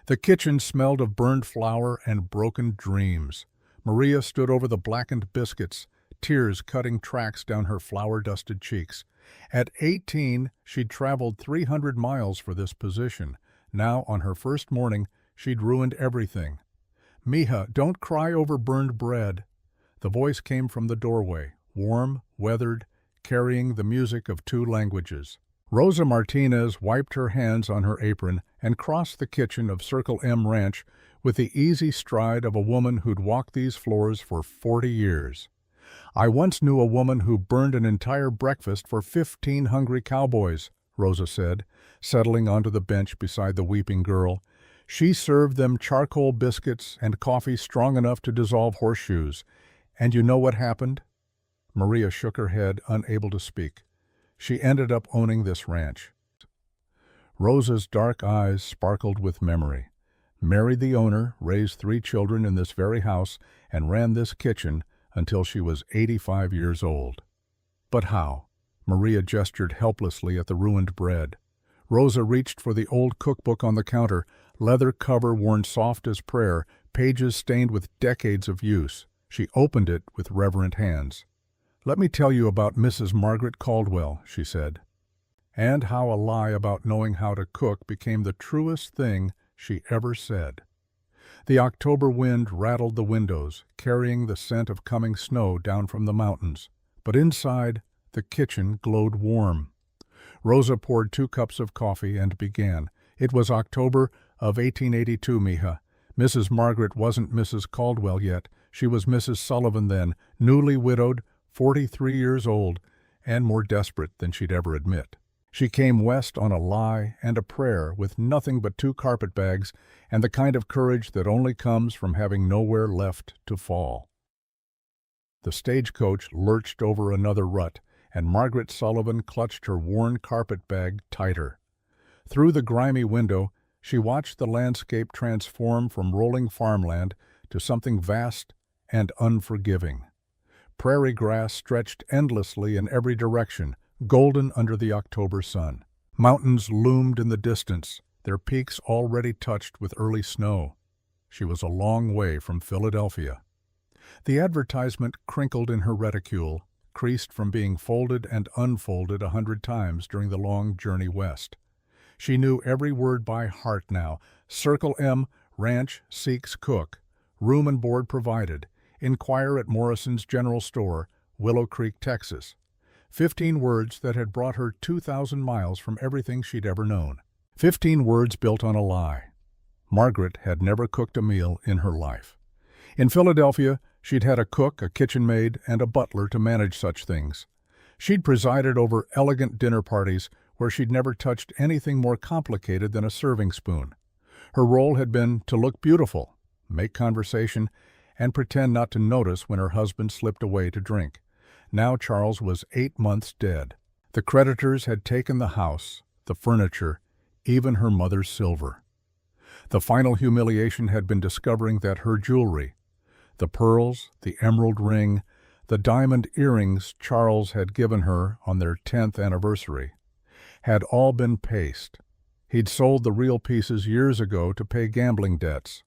The kitchen smelled of burned flour and broken dreams. Maria stood over the blackened biscuits, tears cutting tracks down her flour-dusted cheeks. At 18, she'd traveled 300 miles for this position. Now, on her first morning, she'd ruined everything. "Mija, don't cry over burned bread." The voice came from the doorway, warm, weathered, carrying the music of two languages. Rosa Martinez wiped her hands on her apron and crossed the kitchen of Circle M Ranch with the easy stride of a woman who'd walked these floors for 40 years. "I once knew a woman who burned an entire breakfast for 15 hungry cowboys," Rosa said, settling onto the bench beside the weeping girl. "She served them charcoal biscuits and coffee strong enough to dissolve horseshoes. And you know what happened?" Maria shook her head, unable to speak. "She ended up owning this ranch." Rosa's dark eyes sparkled with memory. Married the owner, raised 3 children in this very house, and ran this kitchen until she was 85 years old. But how? Maria gestured helplessly at the ruined bread. Rosa reached for the old cookbook on the counter, leather cover worn soft as prayer, pages stained with decades of use. She opened it with reverent hands. "Let me tell you about Mrs. Margaret Caldwell," she said, and how a lie about knowing how to cook became the truest thing she ever said. The October wind rattled the windows, carrying the scent of coming snow down from the mountains. But inside, the kitchen glowed warm. Rosa poured 2 cups of coffee and began. "It was October of 1882, Mija. Mrs. Margaret wasn't Mrs. Caldwell yet. She was Mrs. Sullivan then, newly widowed, 43 years old, and more desperate than she'd ever admit. She came west on a lie and a prayer with nothing but 2 carpetbags and the kind of courage that only comes from having nowhere left to fall." The stagecoach lurched over another rut, and Margaret Sullivan clutched her worn carpetbag tighter. Through the grimy window, she watched the landscape transform from rolling farmland to something vast and unforgiving. Prairie grass stretched endlessly in every direction, golden under the October sun. Mountains loomed in the distance, their peaks already touched with early snow. She was a long way from Philadelphia. The advertisement crinkled in her reticule, creased from being folded and unfolded 100 times during the long journey west. She knew every word by heart now. Circle M, Ranch seeks cook. Room and board provided. Inquire at Morrison's General Store, Willow Creek, Texas. 15 words that had brought her 2,000 miles from everything she'd ever known. 15 words built on a lie. Margaret had never cooked a meal in her life. In Philadelphia, she'd had a cook, a kitchen maid, and a butler to manage such things. She'd presided over elegant dinner parties where she'd never touched anything more complicated than a serving spoon. Her role had been to look beautiful, make conversation, and pretend not to notice when her husband slipped away to drink. Now Charles was 8 months dead. The creditors had taken the house, the furniture, even her mother's silver. The final humiliation had been discovering that her jewelry, the pearls, the emerald ring, the diamond earrings Charles had given her on their 10th anniversary, had all been paste. He'd sold the real pieces years ago to pay gambling debts.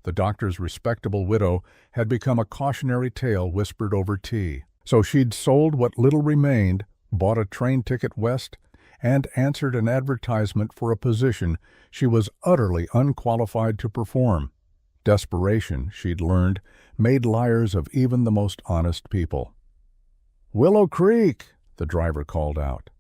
The doctor's respectable widow had become a cautionary tale whispered over tea. So she'd sold what little remained, bought a train ticket west, and answered an advertisement for a position she was utterly unqualified to perform. Desperation, she'd learned, made liars of even the most honest people. "Willow Creek," the driver called out.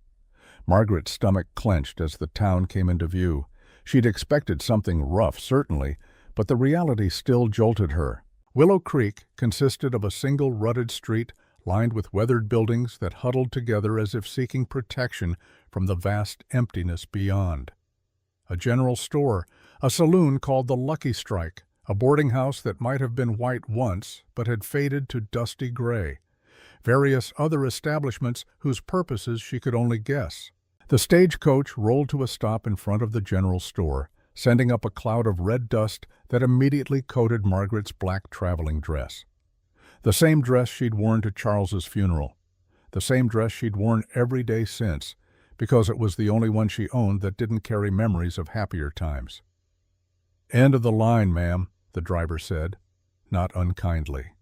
Margaret's stomach clenched as the town came into view. She'd expected something rough, certainly, but the reality still jolted her. Willow Creek consisted of a single rutted street lined with weathered buildings that huddled together as if seeking protection from the vast emptiness beyond. A general store, a saloon called the Lucky Strike, a boarding house that might have been white once but had faded to dusty gray. Various other establishments whose purposes she could only guess. The stagecoach rolled to a stop in front of the general store, sending up a cloud of red dust that immediately coated Margaret's black traveling dress. The same dress she'd worn to Charles's funeral. The same dress she'd worn every day since, because it was the only one she owned that didn't carry memories of happier times. "End of the line, ma'am," the driver said, not unkindly.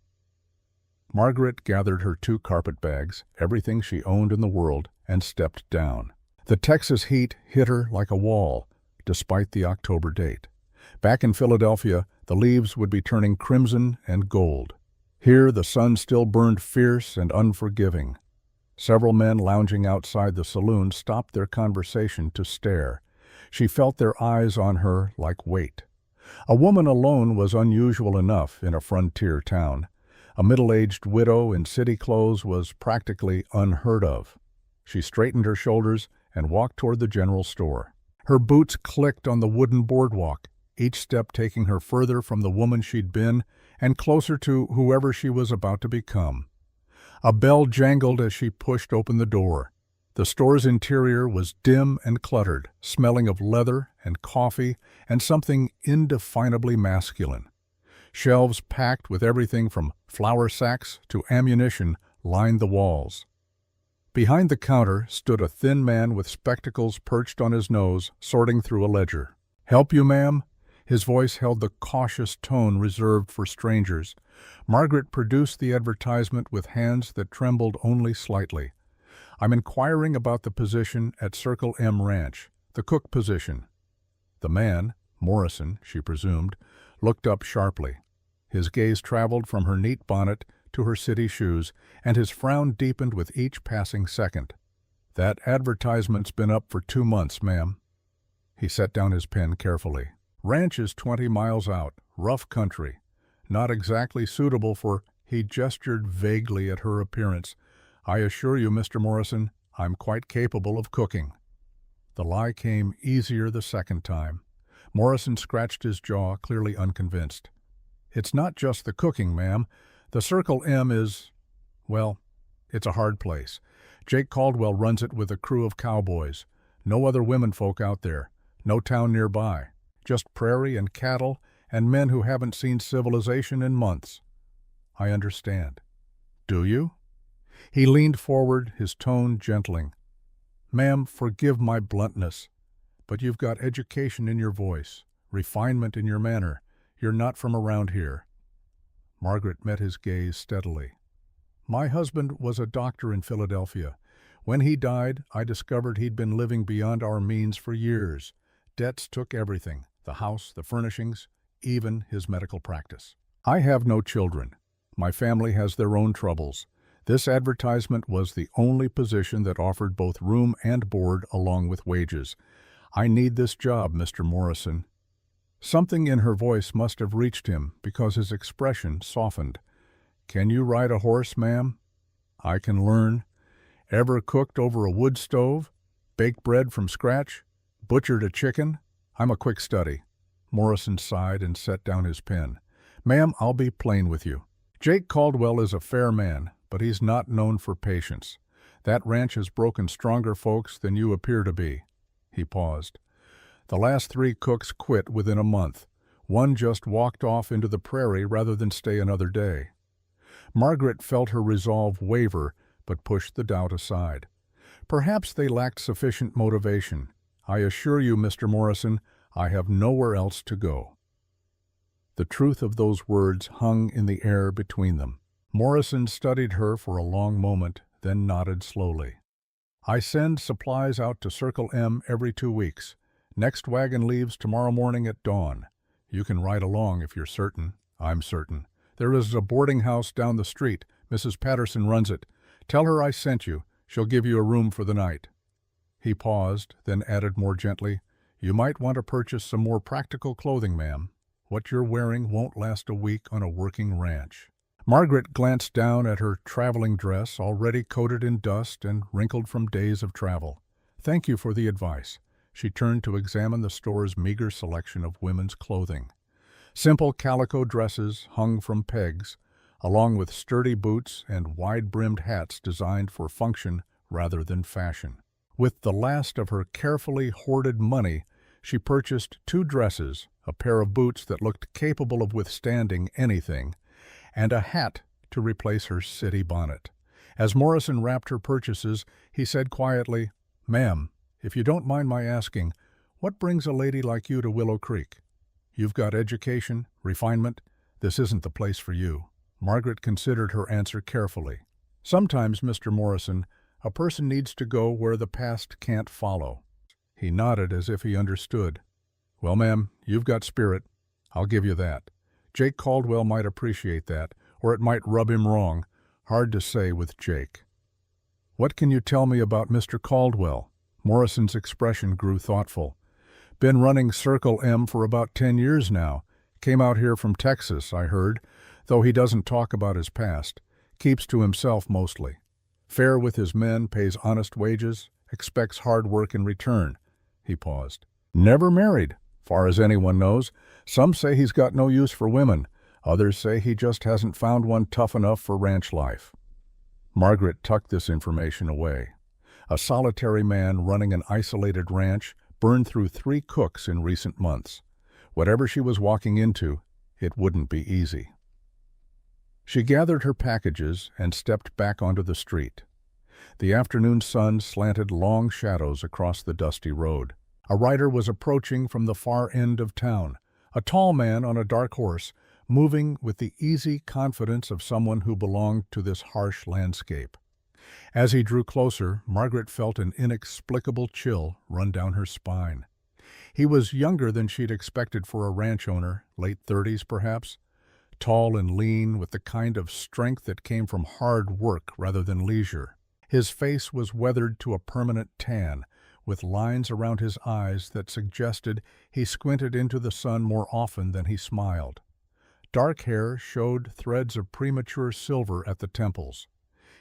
Margaret gathered her 2 carpet bags, everything she owned in the world, and stepped down. The Texas heat hit her like a wall, despite the October date. Back in Philadelphia, the leaves would be turning crimson and gold. Here, the sun still burned fierce and unforgiving. Several men lounging outside the saloon stopped their conversation to stare. She felt their eyes on her like weight. A woman alone was unusual enough in a frontier town. A middle-aged widow in city clothes was practically unheard of. She straightened her shoulders and walked toward the general store. Her boots clicked on the wooden boardwalk, each step taking her further from the woman she'd been and closer to whoever she was about to become. A bell jangled as she pushed open the door. The store's interior was dim and cluttered, smelling of leather and coffee and something indefinably masculine. Shelves packed with everything from flour sacks to ammunition lined the walls. Behind the counter stood a thin man with spectacles perched on his nose, sorting through a ledger. "Help you, ma'am?" His voice held the cautious tone reserved for strangers. Margaret produced the advertisement with hands that trembled only slightly. "I'm inquiring about the position at Circle M Ranch, the cook position." The man, Morrison, she presumed, looked up sharply. His gaze traveled from her neat bonnet to her city shoes, and his frown deepened with each passing second. "That advertisement's been up for 2 months, ma'am." He set down his pen carefully. "Ranch is 20 miles out, rough country. Not exactly suitable for—" He gestured vaguely at her appearance. "I assure you, Mr. Morrison, I'm quite capable of cooking." The lie came easier the second time. Morrison scratched his jaw, clearly unconvinced. "It's not just the cooking, ma'am. The Circle M is, well, it's a hard place. Jake Caldwell runs it with a crew of cowboys. No other womenfolk out there. No town nearby. Just prairie and cattle and men who haven't seen civilization in months." "I understand." "Do you?" He leaned forward, his tone gentling. "Ma'am, forgive my bluntness, but you've got education in your voice, refinement in your manner. You're not from around here." Margaret met his gaze steadily. "My husband was a doctor in Philadelphia. When he died, I discovered he'd been living beyond our means for years. Debts took everything, the house, the furnishings, even his medical practice. I have no children. My family has their own troubles. This advertisement was the only position that offered both room and board along with wages. I need this job, Mr. Morrison." Something in her voice must have reached him because his expression softened. "Can you ride a horse, ma'am?" "I can learn." "Ever cooked over a wood stove? Baked bread from scratch? Butchered a chicken?" "I'm a quick study." Morrison sighed and set down his pen. "Ma'am, I'll be plain with you. Jake Caldwell is a fair man, but he's not known for patience. That ranch has broken stronger folks than you appear to be." He paused. "The last 3 cooks quit within a month. One just walked off into the prairie rather than stay another day." Margaret felt her resolve waver, but pushed the doubt aside. Perhaps they lacked sufficient motivation. "I assure you, Mr. Morrison, I have nowhere else to go." The truth of those words hung in the air between them. Morrison studied her for a long moment, then nodded slowly. "I send supplies out to Circle M every 2 weeks. Next wagon leaves tomorrow morning at dawn. You can ride along if you're certain." "I'm certain." "There is a boarding house down the street. Mrs. Patterson runs it. Tell her I sent you. She'll give you a room for the night." He paused, then added more gently, "You might want to purchase some more practical clothing, ma'am. What you're wearing won't last a week on a working ranch." Margaret glanced down at her traveling dress, already coated in dust and wrinkled from days of travel. "Thank you for the advice." She turned to examine the store's meager selection of women's clothing. Simple calico dresses hung from pegs, along with sturdy boots and wide-brimmed hats designed for function rather than fashion. With the last of her carefully hoarded money, she purchased 2 dresses, a pair of boots that looked capable of withstanding anything, and a hat to replace her city bonnet. As Morrison wrapped her purchases, he said quietly, "Ma'am, if you don't mind my asking, what brings a lady like you to Willow Creek?" You've got education, refinement. This isn't the place for you." Margaret considered her answer carefully. "Sometimes, Mr. Morrison, a person needs to go where the past can't follow." He nodded as if he understood. "Well, ma'am, you've got spirit. I'll give you that. Jake Caldwell might appreciate that, or it might rub him wrong. Hard to say with Jake." "What can you tell me about Mr. Caldwell?" Morrison's expression grew thoughtful. "Been running Circle M for about 10 years now. Came out here from Texas, I heard, though he doesn't talk about his past. Keeps to himself mostly. Fair with his men, pays honest wages, expects hard work in return." He paused. "Never married, far as anyone knows. Some say he's got no use for women. Others say he just hasn't found one tough enough for ranch life." Margaret tucked this information away. A solitary man running an isolated ranch, burned through 3 cooks in recent months. Whatever she was walking into, it wouldn't be easy. She gathered her packages and stepped back onto the street. The afternoon sun slanted long shadows across the dusty road. A rider was approaching from the far end of town, a tall man on a dark horse, moving with the easy confidence of someone who belonged to this harsh landscape. As he drew closer, Margaret felt an inexplicable chill run down her spine. He was younger than she'd expected for a ranch owner, late 30s perhaps, tall and lean with the kind of strength that came from hard work rather than leisure. His face was weathered to a permanent tan, with lines around his eyes that suggested he squinted into the sun more often than he smiled. Dark hair showed threads of premature silver at the temples.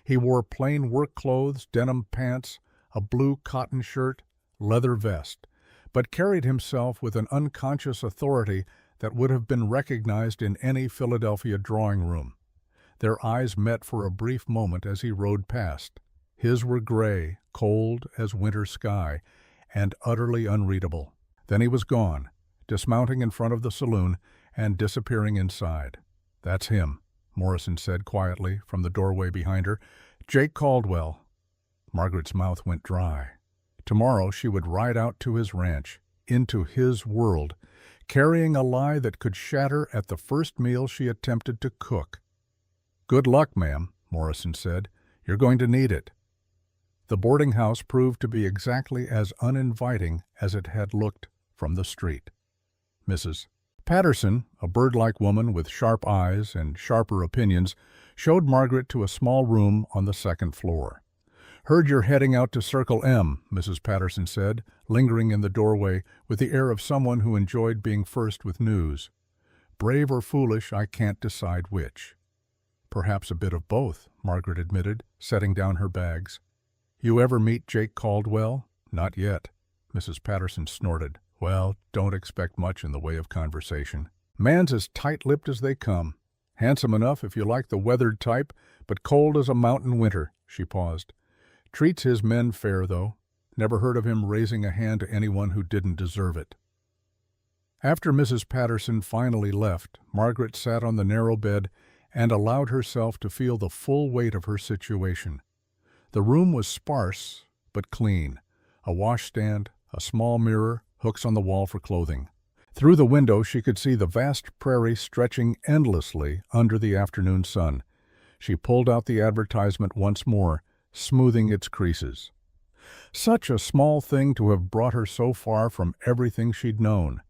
He wore plain work clothes, denim pants, a blue cotton shirt, leather vest, but carried himself with an unconscious authority that would have been recognized in any Philadelphia drawing room. Their eyes met for a brief moment as he rode past. His were gray, cold as winter sky, and utterly unreadable. Then he was gone, dismounting in front of the saloon and disappearing inside. "That's him," Morrison said quietly from the doorway behind her. "Jake Caldwell." Margaret's mouth went dry. Tomorrow she would ride out to his ranch, into his world, carrying a lie that could shatter at the first meal she attempted to cook. "Good luck, ma'am," Morrison said. "You're going to need it." The boarding house proved to be exactly as uninviting as it had looked from the street. Mrs. Patterson, a bird-like woman with sharp eyes and sharper opinions, showed Margaret to a small room on the second floor. "Heard you're heading out to Circle M," Mrs. Patterson said, lingering in the doorway with the air of someone who enjoyed being first with news. "Brave or foolish, I can't decide which." "Perhaps a bit of both," Margaret admitted, setting down her bags. "You ever meet Jake Caldwell?" "Not yet." Mrs. Patterson snorted. "Well, don't expect much in the way of conversation. Man's as tight-lipped as they come. Handsome enough if you like the weathered type, but cold as a mountain winter." She paused. "Treats his men fair, though. Never heard of him raising a hand to anyone who didn't deserve it." After Mrs. Patterson finally left, Margaret sat on the narrow bed and allowed herself to feel the full weight of her situation. The room was sparse but clean. A washstand, a small mirror, hooks on the wall for clothing. Through the window she could see the vast prairie stretching endlessly under the afternoon sun. She pulled out the advertisement once more, smoothing its creases. Such a small thing to have brought her so far from everything she'd known.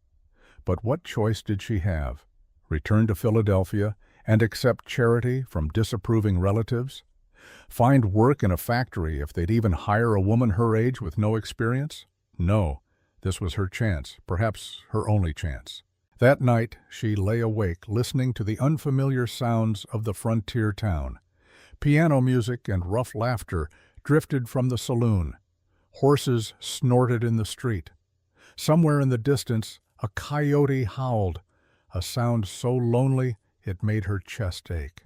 But what choice did she have? Return to Philadelphia and accept charity from disapproving relatives? Find work in a factory if they'd even hire a woman her age with no experience? No. This was her chance, perhaps her only chance. That night she lay awake listening to the unfamiliar sounds of the frontier town. Piano music and rough laughter drifted from the saloon. Horses snorted in the street. Somewhere in the distance, a coyote howled, a sound so lonely it made her chest ache.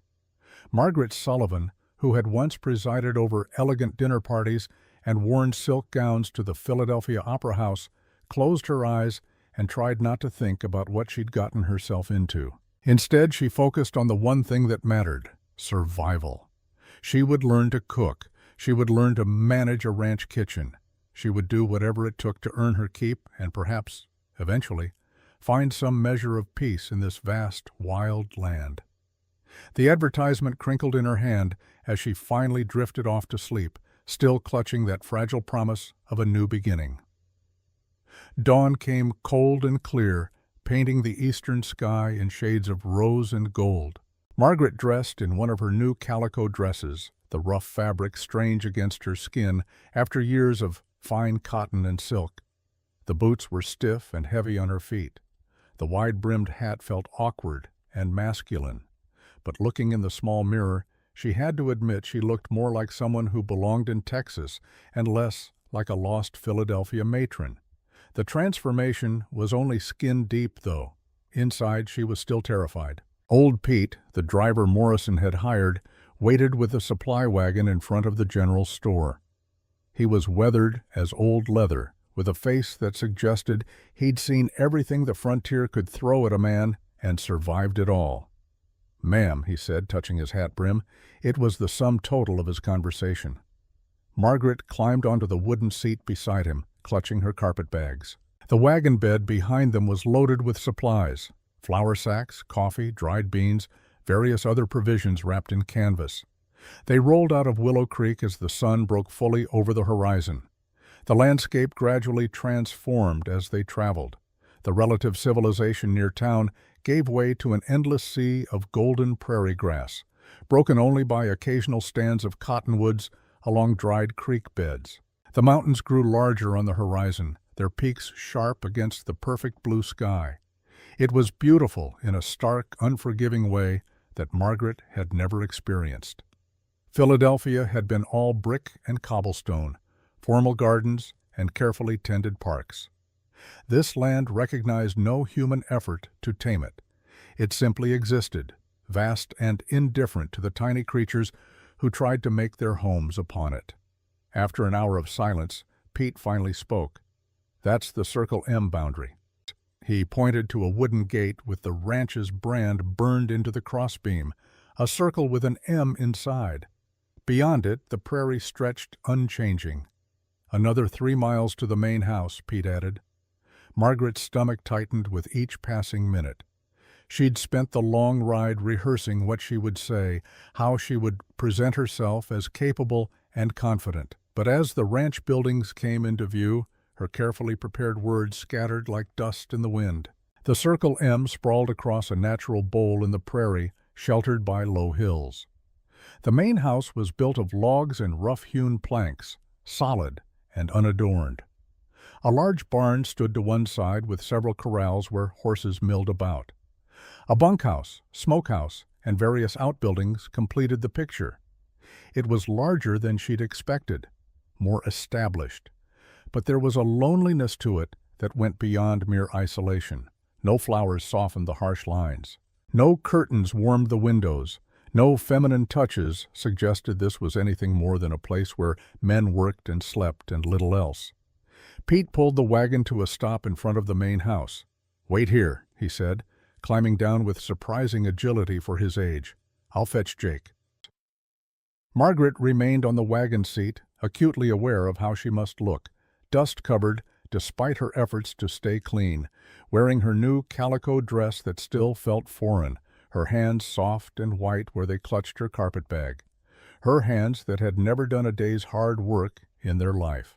Margaret Sullivan, who had once presided over elegant dinner parties and worn silk gowns to the Philadelphia Opera House, closed her eyes and tried not to think about what she'd gotten herself into. Instead, she focused on the one thing that mattered: survival. She would learn to cook. She would learn to manage a ranch kitchen. She would do whatever it took to earn her keep and perhaps, eventually, Find some measure of peace in this vast, wild land. The advertisement crinkled in her hand as she finally drifted off to sleep, still clutching that fragile promise of a new beginning. Dawn came cold and clear, painting the eastern sky in shades of rose and gold. Margaret dressed in one of her new calico dresses, the rough fabric strange against her skin after years of fine cotton and silk. The boots were stiff and heavy on her feet. The wide-brimmed hat felt awkward and masculine, but looking in the small mirror, she had to admit she looked more like someone who belonged in Texas and less like a lost Philadelphia matron. The transformation was only skin-deep, though. Inside, she was still terrified. Old Pete, the driver Morrison had hired, waited with the supply wagon in front of the general store. He was weathered as old leather, with a face that suggested he'd seen everything the frontier could throw at a man and survived it all. "Ma'am," he said, touching his hat brim. It was the sum total of his conversation. Margaret climbed onto the wooden seat beside him, clutching her carpetbags. The wagon bed behind them was loaded with supplies: flour sacks, coffee, dried beans, various other provisions wrapped in canvas. They rolled out of Willow Creek as the sun broke fully over the horizon. The landscape gradually transformed as they traveled. The relative civilization near town gave way to an endless sea of golden prairie grass, broken only by occasional stands of cottonwoods along dried creek beds. The mountains grew larger on the horizon, their peaks sharp against the perfect blue sky. It was beautiful in a stark, unforgiving way that Margaret had never experienced. Philadelphia had been all brick and cobblestone, formal gardens, and carefully tended parks. This land recognized no human effort to tame it. It simply existed, vast and indifferent to the tiny creatures who tried to make their homes upon it. After an hour of silence, Pete finally spoke. "That's the Circle M boundary." He pointed to a wooden gate with the ranch's brand burned into the crossbeam, a circle with an M inside. Beyond it, the prairie stretched unchanging. "Another 3 miles to the main house," Pete added. Margaret's stomach tightened with each passing minute. She'd spent the long ride rehearsing what she would say, how she would present herself as capable and confident. But as the ranch buildings came into view, her carefully prepared words scattered like dust in the wind. The Circle M sprawled across a natural bowl in the prairie, sheltered by low hills. The main house was built of logs and rough-hewn planks, solid and unadorned. A large barn stood to one side with several corrals where horses milled about. A bunkhouse, smokehouse, and various outbuildings completed the picture. It was larger than she'd expected, more established. But there was a loneliness to it that went beyond mere isolation. No flowers softened the harsh lines. No curtains warmed the windows. No feminine touches suggested this was anything more than a place where men worked and slept and little else. Pete pulled the wagon to a stop in front of the main house. "Wait here," he said, climbing down with surprising agility for his age. "I'll fetch Jake." Margaret remained on the wagon seat, acutely aware of how she must look, dust-covered despite her efforts to stay clean, wearing her new calico dress that still felt foreign, her hands soft and white where they clutched her carpetbag, her hands that had never done a day's hard work in their life.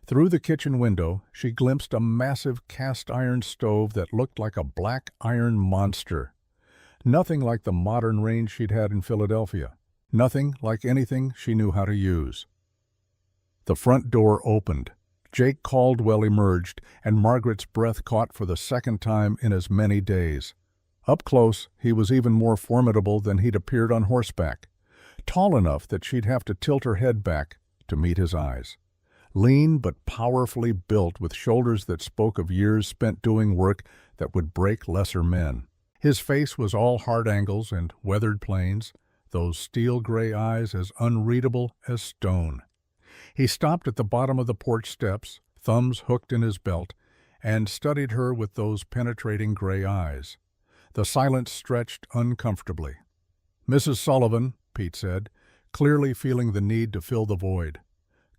Through the kitchen window, she glimpsed a massive cast-iron stove that looked like a black iron monster. Nothing like the modern range she'd had in Philadelphia. Nothing like anything she knew how to use. The front door opened. Jake Caldwell emerged, and Margaret's breath caught for the second time in as many days. Up close, he was even more formidable than he'd appeared on horseback, tall enough that she'd have to tilt her head back to meet his eyes. Lean but powerfully built, with shoulders that spoke of years spent doing work that would break lesser men. His face was all hard angles and weathered planes, those steel-gray eyes as unreadable as stone. He stopped at the bottom of the porch steps, thumbs hooked in his belt, and studied her with those penetrating gray eyes. The silence stretched uncomfortably. "Mrs. Sullivan," Pete said, clearly feeling the need to fill the void.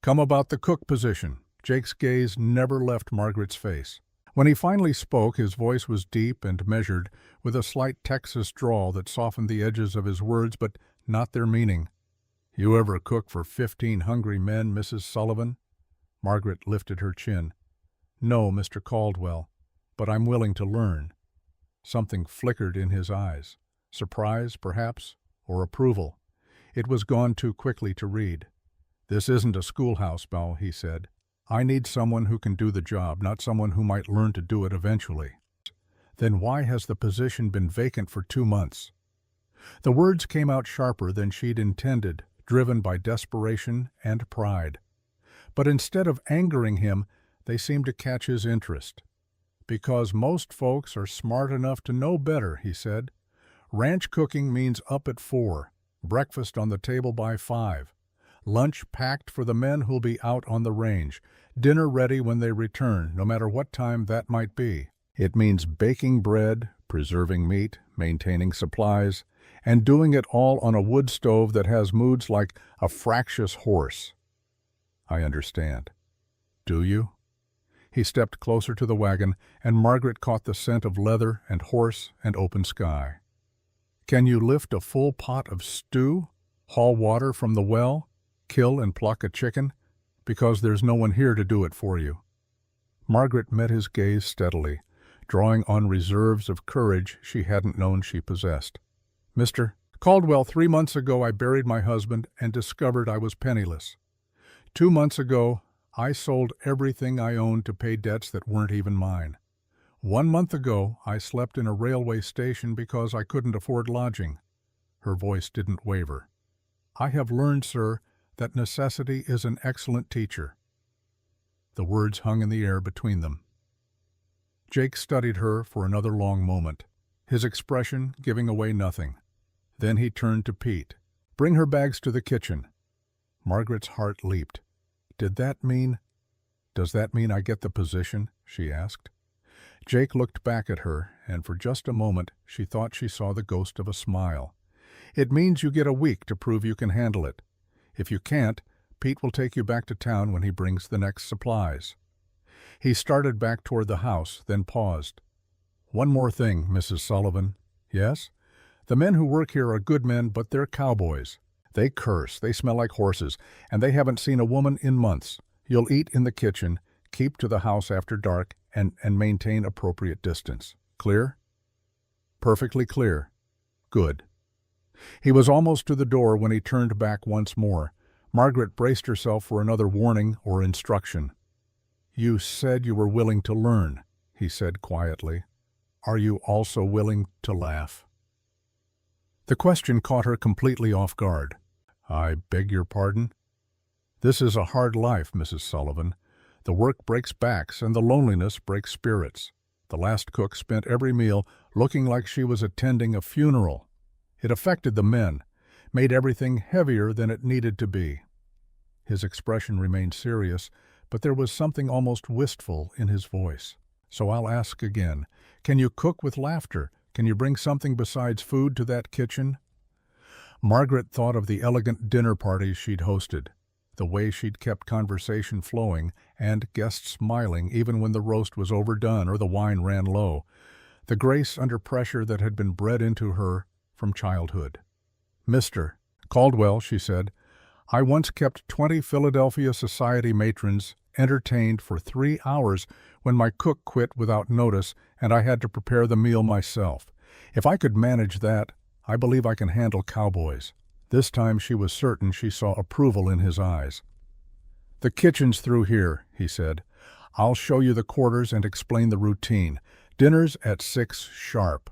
"Come about the cook position." Jake's gaze never left Margaret's face. When he finally spoke, his voice was deep and measured, with a slight Texas drawl that softened the edges of his words but not their meaning. "You ever cook for 15 hungry men, Mrs. Sullivan?" Margaret lifted her chin. "No, Mr. Caldwell, but I'm willing to learn." Something flickered in his eyes. Surprise, perhaps, or approval. It was gone too quickly to read. "This isn't a schoolhouse, Beau," he said. "I need someone who can do the job, not someone who might learn to do it eventually." "Then why has the position been vacant for 2 months?" The words came out sharper than she'd intended, driven by desperation and pride. But instead of angering him, they seemed to catch his interest. "Because most folks are smart enough to know better," he said. "Ranch cooking means up at 4, breakfast on the table by 5, lunch packed for the men who'll be out on the range, dinner ready when they return, no matter what time that might be. It means baking bread, preserving meat, maintaining supplies, and doing it all on a wood stove that has moods like a fractious horse." "I understand." "Do you?" He stepped closer to the wagon, and Margaret caught the scent of leather and horse and open sky. "Can you lift a full pot of stew, haul water from the well, kill and pluck a chicken? Because there's no one here to do it for you." Margaret met his gaze steadily, drawing on reserves of courage she hadn't known she possessed. "Mr. Caldwell, 3 months ago I buried my husband and discovered I was penniless. 2 months ago I sold everything I owned to pay debts that weren't even mine. 1 month ago I slept in a railway station because I couldn't afford lodging." Her voice didn't waver. "I have learned, sir, that necessity is an excellent teacher." The words hung in the air between them. Jake studied her for another long moment, his expression giving away nothing. Then he turned to Pete. "Bring her bags to the kitchen." Margaret's heart leaped. Does that mean I get the position?" she asked. Jake looked back at her, and for just a moment she thought she saw the ghost of a smile. "It means you get a week to prove you can handle it. If you can't, Pete will take you back to town when he brings the next supplies." He started back toward the house, then paused. "One more thing, Mrs. Sullivan." "Yes?" "The men who work here are good men, but they're cowboys. They curse, they smell like horses, and they haven't seen a woman in months. You'll eat in the kitchen, keep to the house after dark, and maintain appropriate distance. Clear?" "Perfectly clear." "Good." He was almost to the door when he turned back once more. Margaret braced herself for another warning or instruction. "You said you were willing to learn," he said quietly. "Are you also willing to laugh?" The question caught her completely off guard. "I beg your pardon?" "This is a hard life, Mrs. Sullivan. The work breaks backs and the loneliness breaks spirits. The last cook spent every meal looking like she was attending a funeral. It affected the men, made everything heavier than it needed to be." His expression remained serious, but there was something almost wistful in his voice. "So I'll ask again. Can you cook with laughter? Can you bring something besides food to that kitchen?" Margaret thought of the elegant dinner parties she'd hosted, the way she'd kept conversation flowing and guests smiling even when the roast was overdone or the wine ran low, the grace under pressure that had been bred into her from childhood. "Mr. Caldwell," she said, "I once kept 20 Philadelphia society matrons entertained for 3 hours when my cook quit without notice and I had to prepare the meal myself. If I could manage that, I believe I can handle cowboys." This time she was certain she saw approval in his eyes. "The kitchen's through here," he said. "I'll show you the quarters and explain the routine. Dinner's at 6 sharp."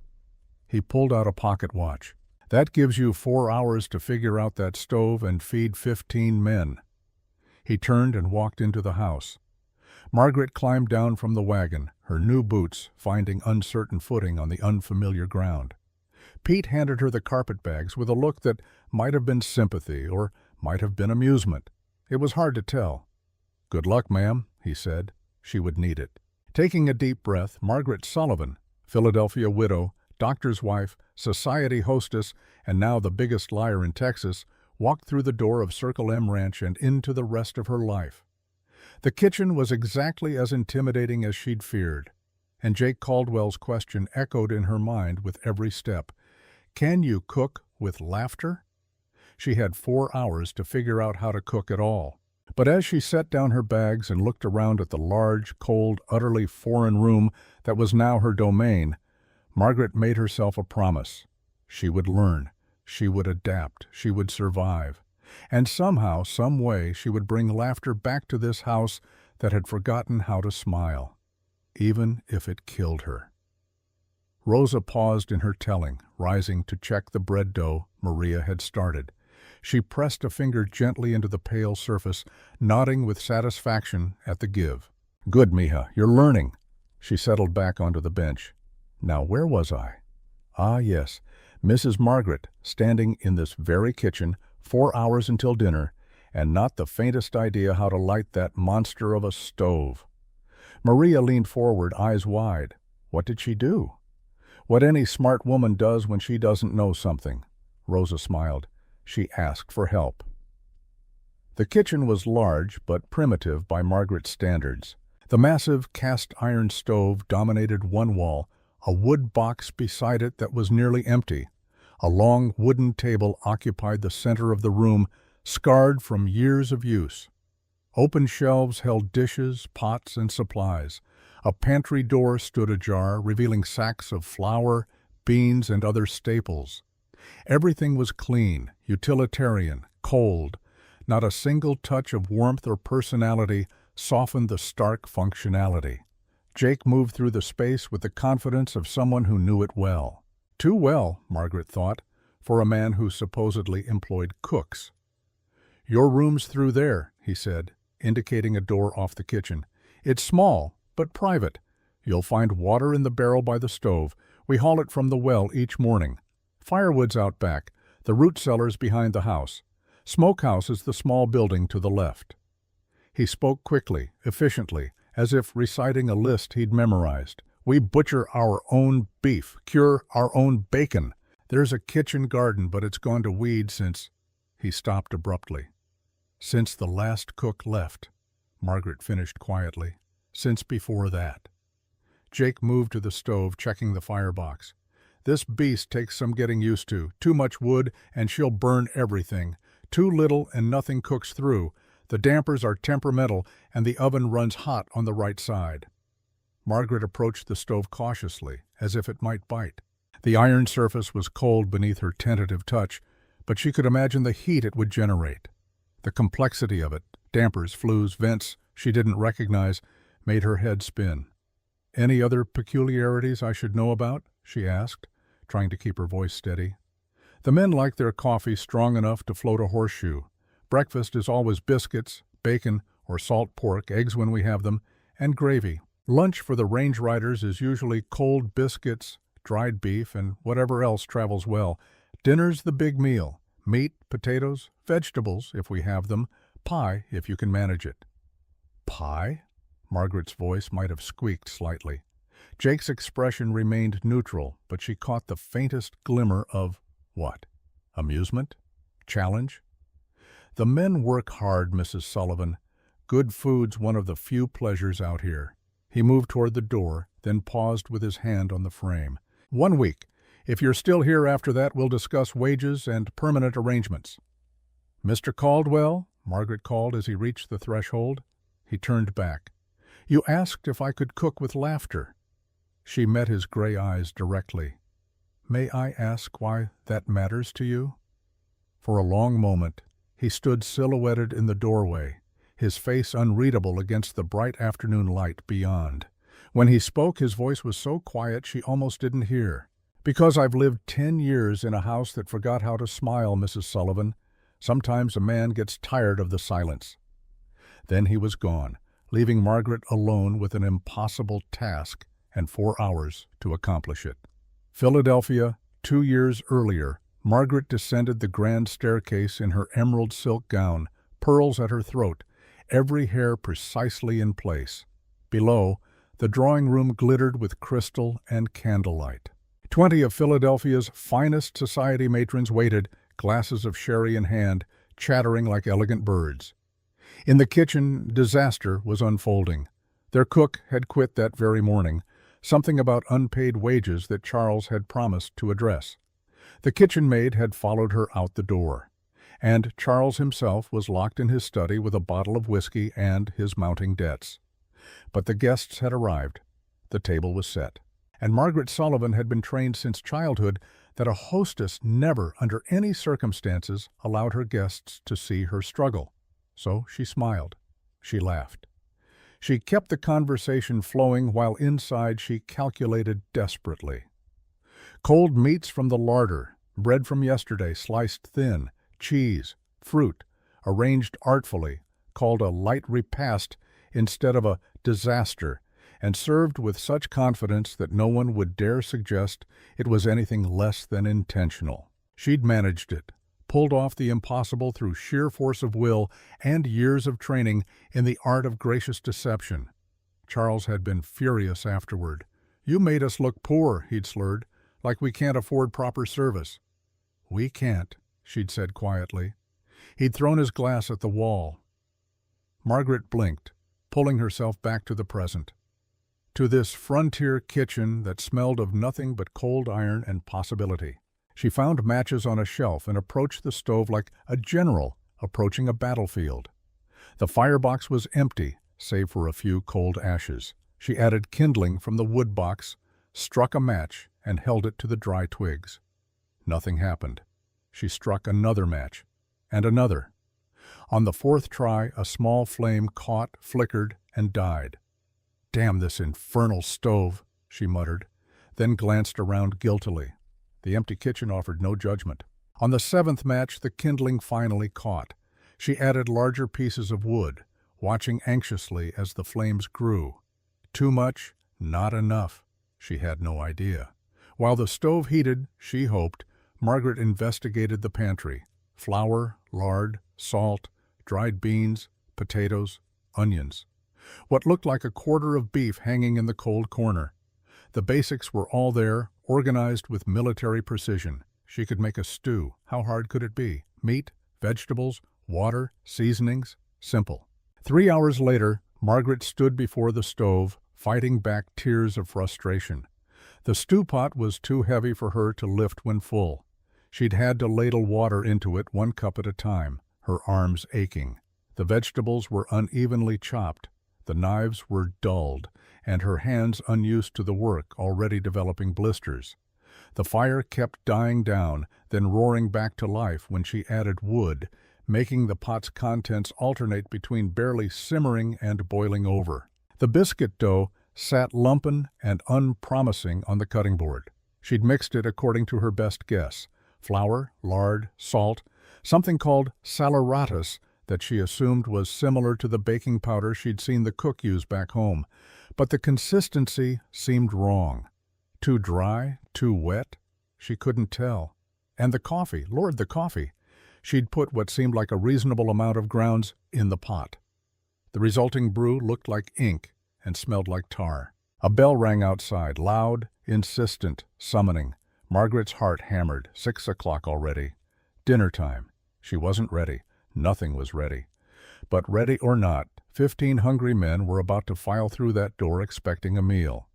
He pulled out a pocket watch. "That gives you 4 hours to figure out that stove and feed 15 men." He turned and walked into the house. Margaret climbed down from the wagon, her new boots finding uncertain footing on the unfamiliar ground. Pete handed her the carpetbags with a look that might have been sympathy or might have been amusement. It was hard to tell. "Good luck, ma'am," he said. She would need it. Taking a deep breath, Margaret Sullivan, Philadelphia widow, doctor's wife, society hostess, and now the biggest liar in Texas, walked through the door of Circle M Ranch and into the rest of her life. The kitchen was exactly as intimidating as she'd feared. and Jake Caldwell's question echoed in her mind with every step. Can you cook with laughter? She had 4 hours to figure out how to cook at all. But as she set down her bags and looked around at the large, cold, utterly foreign room that was now her domain, Margaret made herself a promise. She would learn, she would adapt, she would survive. And somehow, some way, she would bring laughter back to this house that had forgotten how to smile, even if it killed her. Rosa paused in her telling, rising to check the bread dough Maria had started. She pressed a finger gently into the pale surface, nodding with satisfaction at the give. Good, mija, you're learning. She settled back onto the bench. Now, where was I? Ah, yes, Mrs. Margaret, standing in this very kitchen, 4 hours until dinner, and not the faintest idea how to light that monster of a stove. Maria leaned forward, eyes wide. What did she do? What any smart woman does when she doesn't know something. Rosa smiled. She asked for help. The kitchen was large but primitive by Margaret's standards. The massive cast-iron stove dominated one wall, a wood box beside it that was nearly empty. A long wooden table occupied the center of the room, scarred from years of use. Open shelves held dishes, pots, and supplies. A pantry door stood ajar, revealing sacks of flour, beans, and other staples. Everything was clean, utilitarian, cold. Not a single touch of warmth or personality softened the stark functionality. Jake moved through the space with the confidence of someone who knew it well. Too well, Margaret thought, for a man who supposedly employed cooks. Your room's through there, he said, indicating a door off the kitchen. It's small, but private. You'll find water in the barrel by the stove. We haul it from the well each morning. Firewood's out back, the root cellar's behind the house. Smokehouse is the small building to the left. He spoke quickly, efficiently, as if reciting a list he'd memorized. We butcher our own beef, cure our own bacon. There's a kitchen garden, but it's gone to weed since... He stopped abruptly. Since the last cook left, Margaret finished quietly. Since before that. Jake moved to the stove, checking the firebox. This beast takes some getting used to. Too much wood, and she'll burn everything. Too little, and nothing cooks through. The dampers are temperamental, and the oven runs hot on the right side. Margaret approached the stove cautiously, as if it might bite. The iron surface was cold beneath her tentative touch, but she could imagine the heat it would generate. The complexity of it, dampers, flues, vents she didn't recognize, made her head spin. Any other peculiarities I should know about? She asked, trying to keep her voice steady. The men like their coffee strong enough to float a horseshoe. Breakfast is always biscuits, bacon, or salt pork, eggs when we have them, and gravy. Lunch for the range riders is usually cold biscuits, dried beef, and whatever else travels well. Dinner's the big meal. Meat, potatoes, vegetables, if we have them, pie, if you can manage it. Pie? Margaret's voice might have squeaked slightly. Jake's expression remained neutral, but she caught the faintest glimmer of what? Amusement? Challenge? The men work hard, Mrs. Sullivan. Good food's one of the few pleasures out here. He moved toward the door, then paused with his hand on the frame. 1 week. If you're still here after that, we'll discuss wages and permanent arrangements. Mr. Caldwell, Margaret called as he reached the threshold. He turned back. You asked if I could cook with laughter. She met his gray eyes directly. May I ask why that matters to you? For a long moment, he stood silhouetted in the doorway, his face unreadable against the bright afternoon light beyond. When he spoke, his voice was so quiet she almost didn't hear. Because I've lived 10 years in a house that forgot how to smile, Mrs. Sullivan. Sometimes a man gets tired of the silence. Then he was gone, leaving Margaret alone with an impossible task and 4 hours to accomplish it. Philadelphia, 2 years earlier, Margaret descended the grand staircase in her emerald silk gown, pearls at her throat, every hair precisely in place. Below, the drawing room glittered with crystal and candlelight. 20 of Philadelphia's finest society matrons waited, glasses of sherry in hand, chattering like elegant birds. In the kitchen, disaster was unfolding. Their cook had quit that very morning. something about unpaid wages that Charles had promised to address. The kitchen maid had followed her out the door, and Charles himself was locked in his study with a bottle of whiskey and his mounting debts. But the guests had arrived. The table was set. And Margaret Sullivan had been trained since childhood that a hostess never, under any circumstances, allowed her guests to see her struggle. So she smiled. She laughed. She kept the conversation flowing while inside she calculated desperately. Cold meats from the larder, bread from yesterday sliced thin, cheese, fruit, arranged artfully, called a light repast instead of a disaster, and served with such confidence that no one would dare suggest it was anything less than intentional. She'd managed it, pulled off the impossible through sheer force of will and years of training in the art of gracious deception. Charles had been furious afterward. "You made us look poor," he'd slurred, "like we can't afford proper service." "We can't," she'd said quietly. He'd thrown his glass at the wall. Margaret blinked, pulling herself back to the present. To this frontier kitchen that smelled of nothing but cold iron and possibility. She found matches on a shelf and approached the stove like a general approaching a battlefield. The firebox was empty, save for a few cold ashes. She added kindling from the wood box, struck a match, and held it to the dry twigs. Nothing happened. She struck another match, and another. On the fourth try, a small flame caught, flickered, and died. "Damn this infernal stove," she muttered, then glanced around guiltily. The empty kitchen offered no judgment. On the seventh match, the kindling finally caught. She added larger pieces of wood, watching anxiously as the flames grew. Too much, not enough. She had no idea. While the stove heated, she hoped, Margaret investigated the pantry. Flour, lard, salt, dried beans, potatoes, onions. What looked like a quarter of beef hanging in the cold corner. The basics were all there, organized with military precision. She could make a stew. How hard could it be? Meat, vegetables, water, seasonings. Simple. 3 hours later, Margaret stood before the stove, fighting back tears of frustration. The stew pot was too heavy for her to lift when full. She'd had to ladle water into it 1 cup at a time, her arms aching. The vegetables were unevenly chopped. The knives were dulled, and her hands unused to the work, already developing blisters. The fire kept dying down, then roaring back to life when she added wood, making the pot's contents alternate between barely simmering and boiling over. The biscuit dough sat lumpen and unpromising on the cutting board. She'd mixed it according to her best guess. Flour, lard, salt, something called saleratus that she assumed was similar to the baking powder she'd seen the cook use back home. But the consistency seemed wrong. Too dry, too wet? She couldn't tell. And the coffee, Lord, the coffee. She'd put what seemed like a reasonable amount of grounds in the pot. The resulting brew looked like ink and smelled like tar. A bell rang outside, loud, insistent, summoning. Margaret's heart hammered. 6 o'clock already. Dinner time. She wasn't ready. Nothing was ready. But ready or not, 15 hungry men were about to file through that door expecting a meal.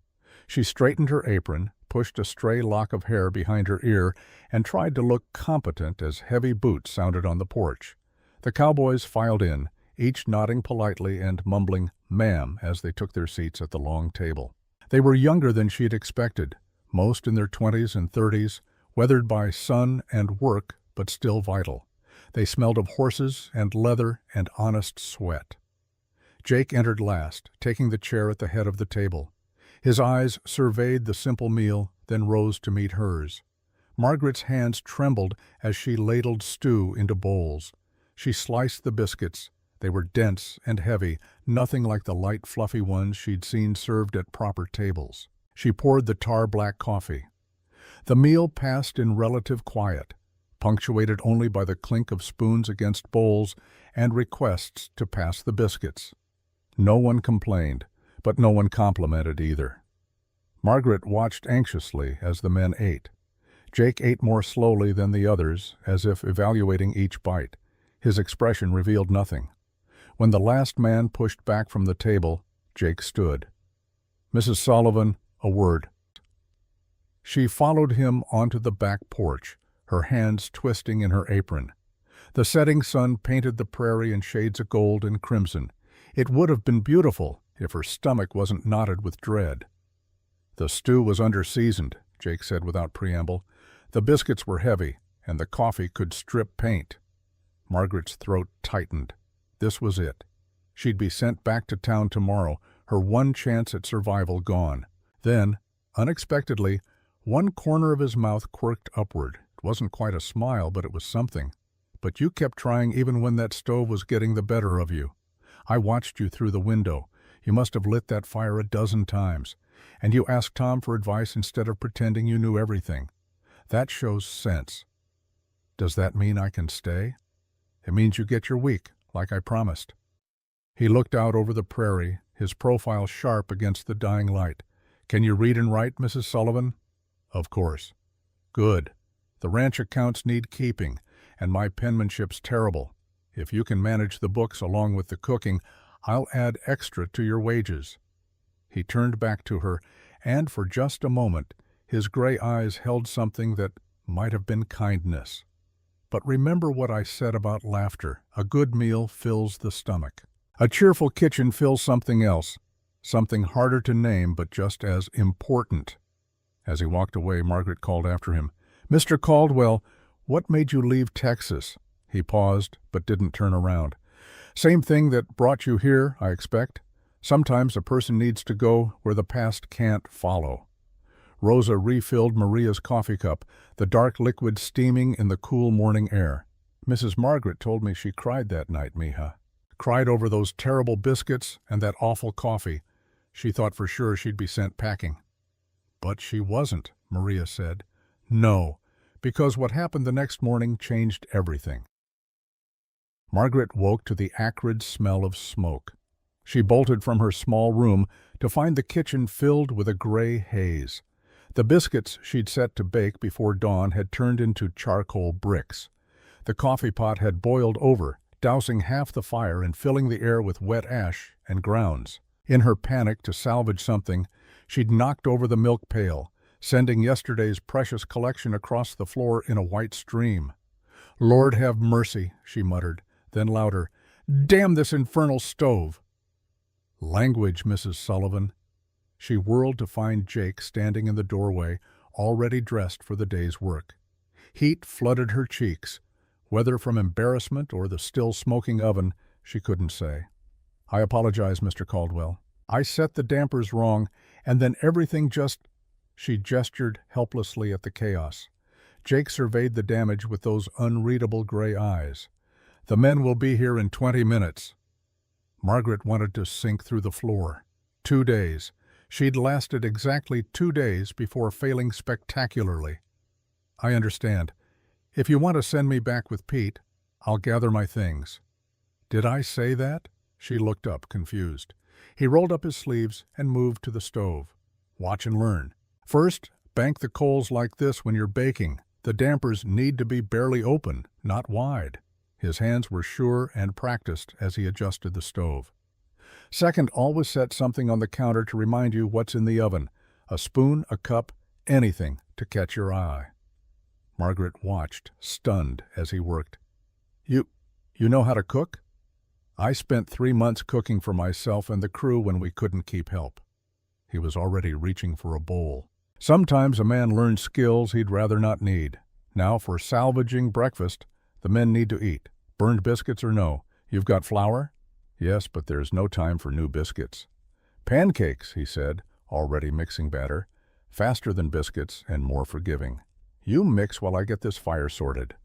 She straightened her apron, pushed a stray lock of hair behind her ear, and tried to look competent as heavy boots sounded on the porch. The cowboys filed in, each nodding politely and mumbling "ma'am" as they took their seats at the long table. They were younger than she'd expected, most in their 20s and 30s, weathered by sun and work but still vital. They smelled of horses and leather and honest sweat. Jake entered last, taking the chair at the head of the table. His eyes surveyed the simple meal, then rose to meet hers. Margaret's hands trembled as she ladled stew into bowls. She sliced the biscuits. They were dense and heavy, nothing like the light, fluffy ones she'd seen served at proper tables. She poured the tar-black coffee. The meal passed in relative quiet, punctuated only by the clink of spoons against bowls and requests to pass the biscuits. No one complained, but no one complimented either. Margaret watched anxiously as the men ate. Jake ate more slowly than the others, as if evaluating each bite. His expression revealed nothing. When the last man pushed back from the table, Jake stood. "Mrs. Sullivan, a word. She followed him onto the back porch, her hands twisting in her apron. The setting sun painted the prairie in shades of gold and crimson. It would have been beautiful if her stomach wasn't knotted with dread. The stew was under-seasoned, Jake said without preamble. The biscuits were heavy, and the coffee could strip paint. Margaret's throat tightened. This was it. She'd be sent back to town tomorrow, her one chance at survival gone. Then, unexpectedly, one corner of his mouth quirked upward. It wasn't quite a smile, but it was something. But you kept trying even when that stove was getting the better of you. I watched you through the window. You must have lit that fire a dozen times. And you asked Tom for advice instead of pretending you knew everything. That shows sense. Does that mean I can stay? It means you get your week, like I promised. He looked out over the prairie, his profile sharp against the dying light. Can you read and write, Mrs. Sullivan? Of course. Good. The ranch accounts need keeping, and my penmanship's terrible. If you can manage the books along with the cooking, I'll add extra to your wages. He turned back to her, and for just a moment, his gray eyes held something that might have been kindness. But remember what I said about laughter. A good meal fills the stomach. A cheerful kitchen fills something else, something harder to name but just as important. As he walked away, Margaret called after him, "Mr. Caldwell, what made you leave Texas?" He paused, but didn't turn around. "Same thing that brought you here, I expect. Sometimes a person needs to go where the past can't follow." Rosa refilled Maria's coffee cup, the dark liquid steaming in the cool morning air. "Mrs. Margaret told me she cried that night, mija. Cried over those terrible biscuits and that awful coffee. She thought for sure she'd be sent packing." "But she wasn't," Maria said. "No, because what happened the next morning changed everything." Margaret woke to the acrid smell of smoke. She bolted from her small room to find the kitchen filled with a gray haze. The biscuits she'd set to bake before dawn had turned into charcoal bricks. The coffee pot had boiled over, dousing half the fire and filling the air with wet ash and grounds. In her panic to salvage something, she'd knocked over the milk pail, sending yesterday's precious collection across the floor in a white stream. "Lord have mercy," she muttered, then louder, "Damn this infernal stove!" "Language, Mrs. Sullivan." She whirled to find Jake standing in the doorway, already dressed for the day's work. Heat flooded her cheeks. Whether from embarrassment or the still smoking oven, she couldn't say. "I apologize, Mr. Caldwell. I set the dampers wrong, and then everything just—" She gestured helplessly at the chaos. Jake surveyed the damage with those unreadable gray eyes. "The men will be here in 20 minutes." Margaret wanted to sink through the floor. 2 days. She'd lasted exactly 2 days before failing spectacularly. "I understand. If you want to send me back with Pete, I'll gather my things." "Did I say that?" She looked up, confused. He rolled up his sleeves and moved to the stove. "Watch and learn. First, bank the coals like this when you're baking. The dampers need to be barely open, not wide." His hands were sure and practiced as he adjusted the stove. "Second, always set something on the counter to remind you what's in the oven. A spoon, a cup, anything to catch your eye." Margaret watched, stunned, as he worked. You know how to cook?" "I spent 3 months cooking for myself and the crew when we couldn't keep help." He was already reaching for a bowl. "Sometimes a man learns skills he'd rather not need. Now for salvaging breakfast, the men need to eat. Burned biscuits or no? You've got flour?" "Yes, but there's no time for new biscuits." "Pancakes," he said, already mixing batter. "Faster than biscuits and more forgiving. You mix while I get this fire sorted."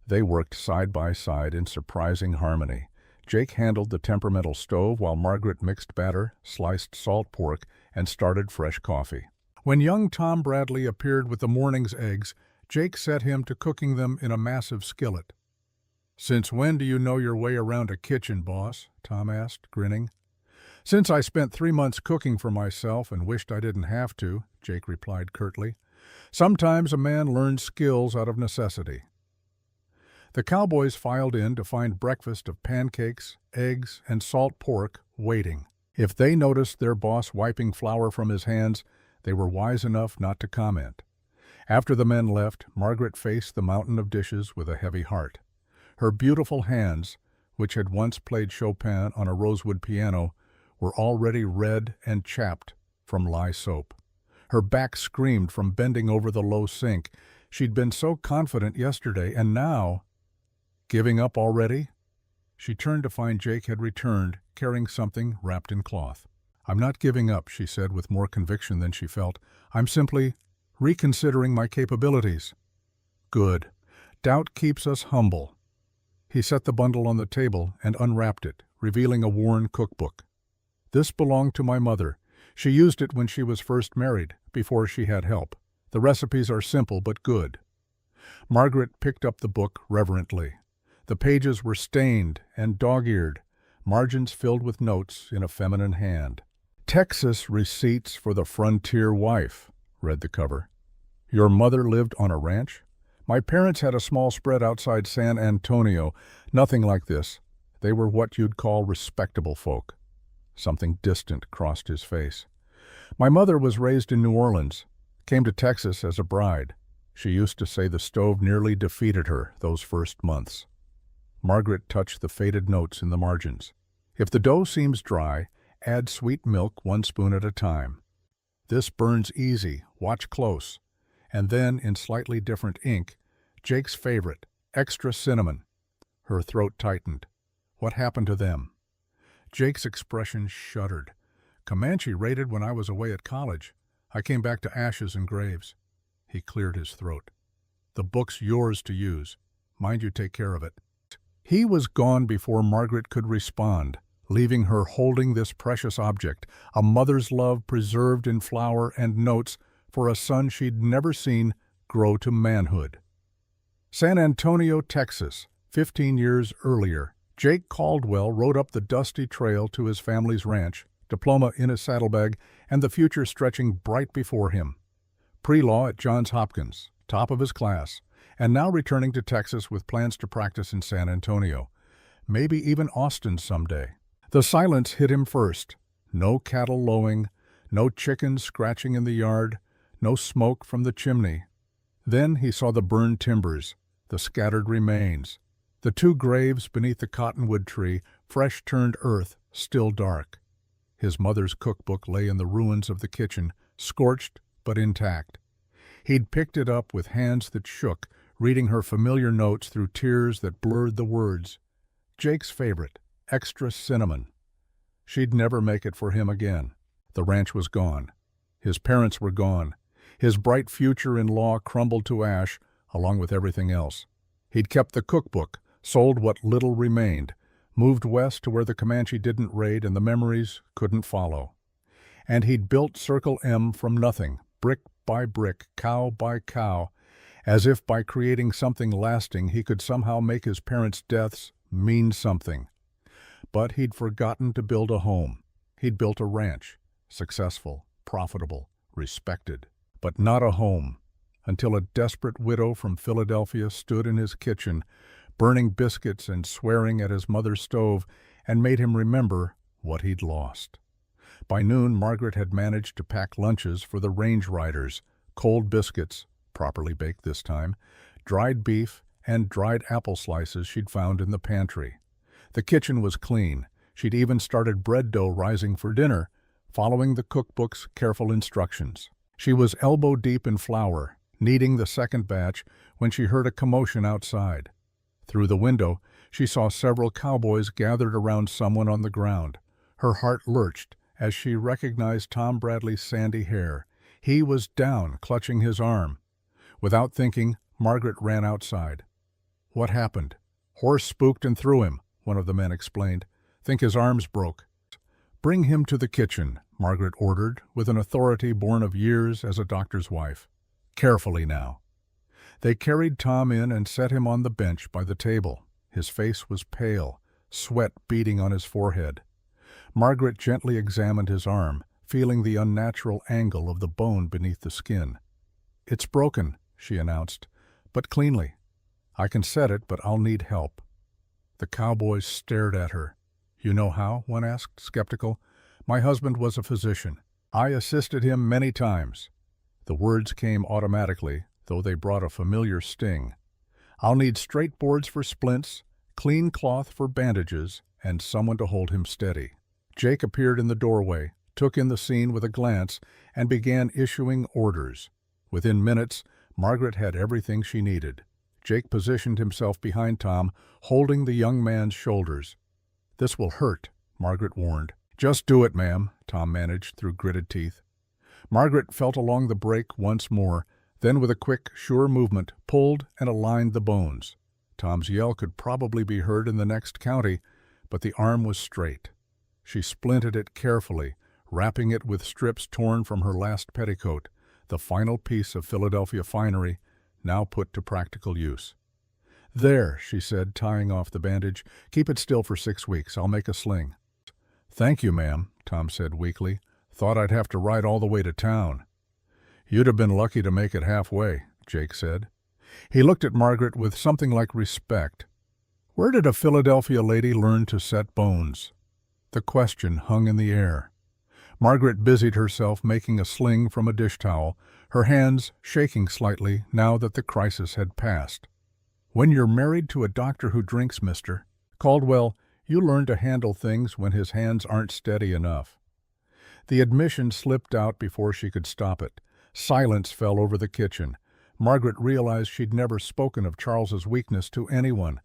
They worked side by side in surprising harmony. Jake handled the temperamental stove while Margaret mixed batter, sliced salt pork, and started fresh coffee. When young Tom Bradley appeared with the morning's eggs, Jake set him to cooking them in a massive skillet. "Since when do you know your way around a kitchen, boss?" Tom asked, grinning. "Since I spent 3 months cooking for myself and wished I didn't have to," Jake replied curtly. "Sometimes a man learns skills out of necessity." The cowboys filed in to find breakfast of pancakes, eggs, and salt pork waiting. If they noticed their boss wiping flour from his hands, they were wise enough not to comment. After the men left, Margaret faced the mountain of dishes with a heavy heart. Her beautiful hands, which had once played Chopin on a rosewood piano, were already red and chapped from lye soap. Her back screamed from bending over the low sink. She'd been so confident yesterday, and now... Giving up already? She turned to find Jake had returned, carrying something wrapped in cloth. "I'm not giving up," she said with more conviction than she felt. "I'm simply reconsidering my capabilities." "Good. Doubt keeps us humble." He set the bundle on the table and unwrapped it, revealing a worn cookbook. "This belonged to my mother. She used it when she was first married, before she had help. The recipes are simple but good." Margaret picked up the book reverently. The pages were stained and dog-eared, margins filled with notes in a feminine hand. "Texas Receipts for the Frontier Wife," read the cover. "Your mother lived on a ranch? My parents had a small spread outside San Antonio. Nothing like this. They were what you'd call respectable folk." Something distant crossed his face. "My mother was raised in New Orleans, came to Texas as a bride. She used to say the stove nearly defeated her those first months." Margaret touched the faded notes in the margins. "If the dough seems dry, add sweet milk 1 spoon at a time. This burns easy, watch close." And then, in slightly different ink, Jake's favorite, extra cinnamon. Her throat tightened. What happened to them? Jake's expression shuddered. "Comanche raided when I was away at college. I came back to ashes and graves." He cleared his throat. "The book's yours to use. Mind you take care of it." He was gone before Margaret could respond, leaving her holding this precious object, a mother's love preserved in flour and notes for a son she'd never seen grow to manhood. San Antonio, Texas, 15 years earlier. Jake Caldwell rode up the dusty trail to his family's ranch, diploma in his saddlebag, and the future stretching bright before him. Pre-law at Johns Hopkins, top of his class, and now returning to Texas with plans to practice in San Antonio. Maybe even Austin someday. The silence hit him first. No cattle lowing, no chickens scratching in the yard, no smoke from the chimney. Then he saw the burned timbers, the scattered remains, the 2 graves beneath the cottonwood tree, fresh-turned earth, still dark. His mother's cookbook lay in the ruins of the kitchen, scorched but intact. He'd picked it up with hands that shook, reading her familiar notes through tears that blurred the words. Jake's favorite, extra cinnamon. She'd never make it for him again. The ranch was gone. His parents were gone. His bright future in law crumbled to ash, along with everything else. He'd kept the cookbook, sold what little remained, moved west to where the Comanche didn't raid and the memories couldn't follow. And he'd built Circle M from nothing, brick by brick, cow by cow, as if by creating something lasting he could somehow make his parents' deaths mean something. But he'd forgotten to build a home. He'd built a ranch, successful, profitable, respected, but not a home, until a desperate widow from Philadelphia stood in his kitchen, burning biscuits and swearing at his mother's stove, and made him remember what he'd lost. By noon, Margaret had managed to pack lunches for the range riders, cold biscuits, properly baked this time, dried beef, and dried apple slices she'd found in the pantry. The kitchen was clean. She'd even started bread dough rising for dinner, following the cookbook's careful instructions. She was elbow-deep in flour, kneading the second batch, when she heard a commotion outside. Through the window, she saw several cowboys gathered around someone on the ground. Her heart lurched as she recognized Tom Bradley's sandy hair. He was down, clutching his arm. Without thinking, Margaret ran outside. "What happened?" "Horse spooked and threw him," one of the men explained. "Think his arms broke." "Bring him to the kitchen," Margaret ordered, with an authority born of years as a doctor's wife. "Carefully now." They carried Tom in and set him on the bench by the table. His face was pale, sweat beading on his forehead. Margaret gently examined his arm, feeling the unnatural angle of the bone beneath the skin. "It's broken," she announced, "but cleanly. I can set it, but I'll need help." The cowboys stared at her. "You know how?" one asked, skeptical. My husband was a physician. I assisted him many times." The words came automatically, though they brought a familiar sting. "I'll need straight boards for splints, clean cloth for bandages, and someone to hold him steady." Jake appeared in the doorway, took in the scene with a glance, and began issuing orders. Within minutes, Margaret had everything she needed. Jake positioned himself behind Tom, holding the young man's shoulders. "This will hurt," Margaret warned. "Just do it, ma'am," Tom managed through gritted teeth. Margaret felt along the break once more, then with a quick, sure movement, pulled and aligned the bones. Tom's yell could probably be heard in the next county, but the arm was straight. She splinted it carefully, wrapping it with strips torn from her last petticoat, the final piece of Philadelphia finery, now put to practical use. "There," she said, tying off the bandage. "Keep it still for 6 weeks. I'll make a sling." "Thank you, ma'am," Tom said weakly. "Thought I'd have to ride all the way to town." "You'd have been lucky to make it halfway," Jake said. He looked at Margaret with something like respect. Where did a Philadelphia lady learn to set bones? The question hung in the air. Margaret busied herself making a sling from a dish towel, her hands shaking slightly now that the crisis had passed. "When you're married to a doctor who drinks, Mr. Caldwell, you learn to handle things when his hands aren't steady enough." The admission slipped out before she could stop it. Silence fell over the kitchen. Margaret realized she'd never spoken of Charles's weakness to anyone.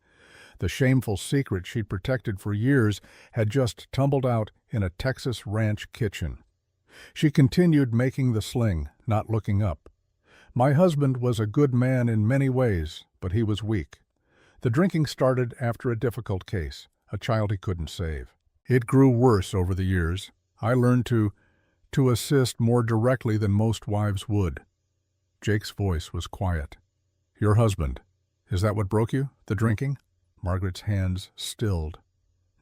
The shameful secret she'd protected for years had just tumbled out in a Texas ranch kitchen. She continued making the sling, not looking up. "My husband was a good man in many ways, but he was weak. The drinking started after a difficult case, a child he couldn't save. It grew worse over the years. I learned to assist more directly than most wives would." Jake's voice was quiet. "Your husband, is that what broke you, the drinking?" Margaret's hands stilled.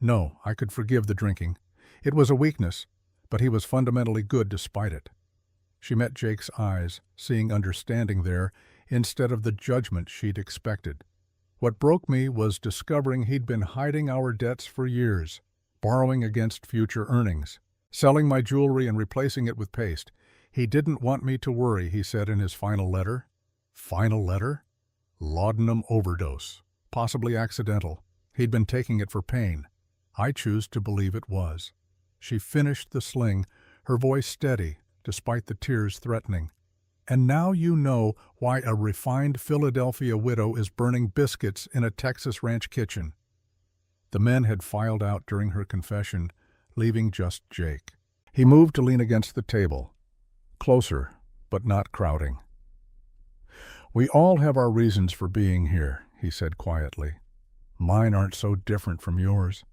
"No, I could forgive the drinking. It was a weakness, but he was fundamentally good despite it." She met Jake's eyes, seeing understanding there instead of the judgment she'd expected. "What broke me was discovering he'd been hiding our debts for years, borrowing against future earnings, selling my jewelry and replacing it with paste. He didn't want me to worry," he said in his final letter. Final letter? Laudanum overdose. Possibly accidental. He'd been taking it for pain. I choose to believe it was. She finished the sling, her voice steady, despite the tears threatening. "And now you know why a refined Philadelphia widow is burning biscuits in a Texas ranch kitchen." The men had filed out during her confession, leaving just Jake. He moved to lean against the table. Closer, but not crowding. "We all have our reasons for being here," he said quietly. "Mine aren't so different from yours."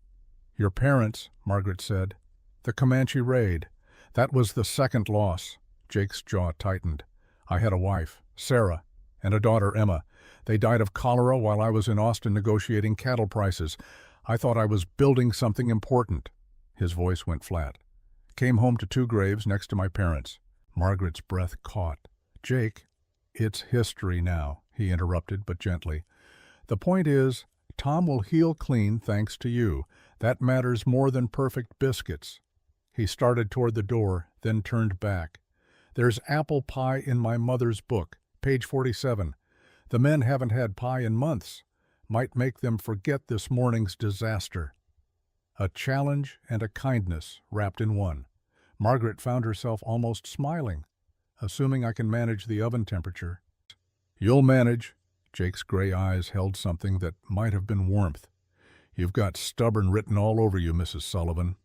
"Your parents," Margaret said. "The Comanche raid. That was the second loss." Jake's jaw tightened. "I had a wife, Sarah, and a daughter, Emma. They died of cholera while I was in Austin negotiating cattle prices. I thought I was building something important." His voice went flat. "Came home to 2 graves next to my parents." Margaret's breath caught. "Jake, it's history now," he interrupted, but gently. "The point is, Tom will heal clean thanks to you. That matters more than perfect biscuits." He started toward the door, then turned back. "There's apple pie in my mother's book, page 47. The men haven't had pie in months. Might make them forget this morning's disaster." A challenge and a kindness wrapped in one. Margaret found herself almost smiling. "Assuming I can manage the oven temperature." "You'll manage." Jake's gray eyes held something that might have been warmth. "You've got stubborn written all over you, Mrs. Sullivan."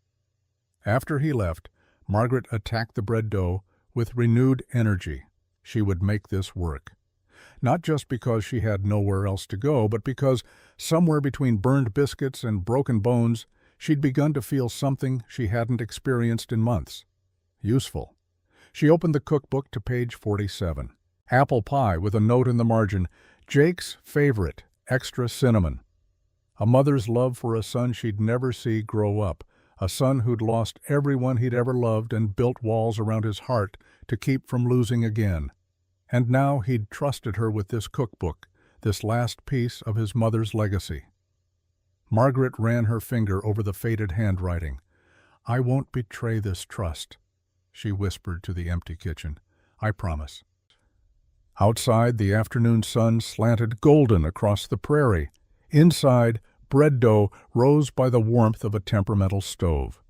After he left, Margaret attacked the bread dough with renewed energy. She would make this work. Not just because she had nowhere else to go, but because, somewhere between burned biscuits and broken bones, she'd begun to feel something she hadn't experienced in months. Useful. She opened the cookbook to page 47. Apple pie with a note in the margin, "Jake's favorite, extra cinnamon." A mother's love for a son she'd never see grow up, a son who'd lost everyone he'd ever loved and built walls around his heart to keep from losing again. And now he'd trusted her with this cookbook, this last piece of his mother's legacy. Margaret ran her finger over the faded handwriting. "I won't betray this trust," she whispered to the empty kitchen. "I promise." Outside, the afternoon sun slanted golden across the prairie. Inside, bread dough rose by the warmth of a temperamental stove.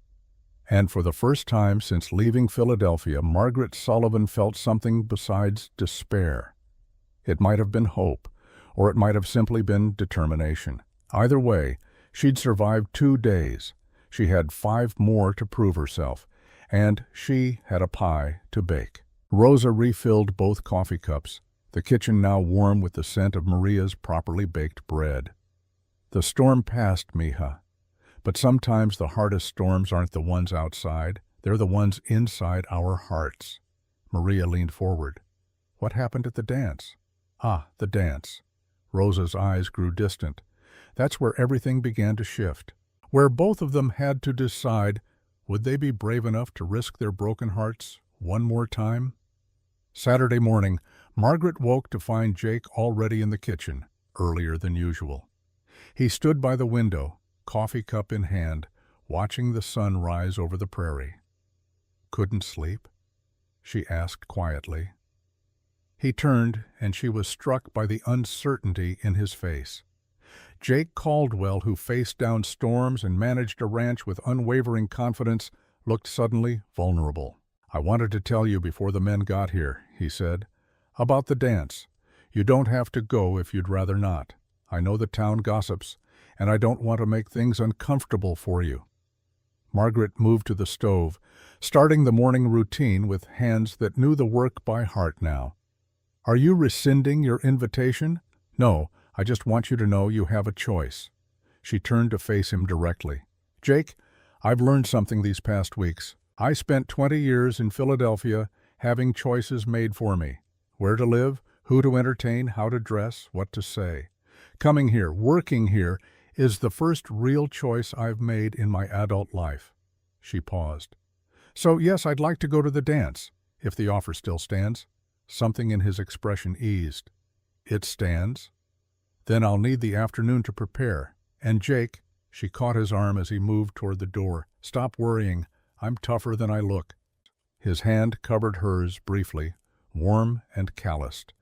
And for the first time since leaving Philadelphia, Margaret Sullivan felt something besides despair. It might have been hope, or it might have simply been determination. Either way, she'd survived 2 days. She had 5 more to prove herself, and she had a pie to bake. Rosa refilled both coffee cups, the kitchen now warm with the scent of Maria's properly baked bread. "The storm passed, mija. But sometimes the hardest storms aren't the ones outside, they're the ones inside our hearts." Maria leaned forward. "What happened at the dance?" "Ah, the dance." Rosa's eyes grew distant. That's where everything began to shift. Where both of them had to decide, would they be brave enough to risk their broken hearts one more time? Saturday morning, Margaret woke to find Jake already in the kitchen, earlier than usual. He stood by the window, coffee cup in hand, watching the sun rise over the prairie. "Couldn't sleep?" she asked quietly. He turned, and she was struck by the uncertainty in his face. Jake Caldwell, who faced down storms and managed a ranch with unwavering confidence, looked suddenly vulnerable. "I wanted to tell you before the men got here," he said, "about the dance. You don't have to go if you'd rather not. I know the town gossips, and I don't want to make things uncomfortable for you." Margaret moved to the stove, starting the morning routine with hands that knew the work by heart now. "Are you rescinding your invitation?" "No, I just want you to know you have a choice." She turned to face him directly. "Jake, I've learned something these past weeks. I spent 20 years in Philadelphia having choices made for me. Where to live, who to entertain, how to dress, what to say. Coming here, working here, is the first real choice I've made in my adult life." She paused. "So yes, I'd like to go to the dance, if the offer still stands." Something in his expression eased. "It stands? Then I'll need the afternoon to prepare. And Jake," she caught his arm as he moved toward the door, "stop worrying. I'm tougher than I look." His hand covered hers briefly, warm and calloused.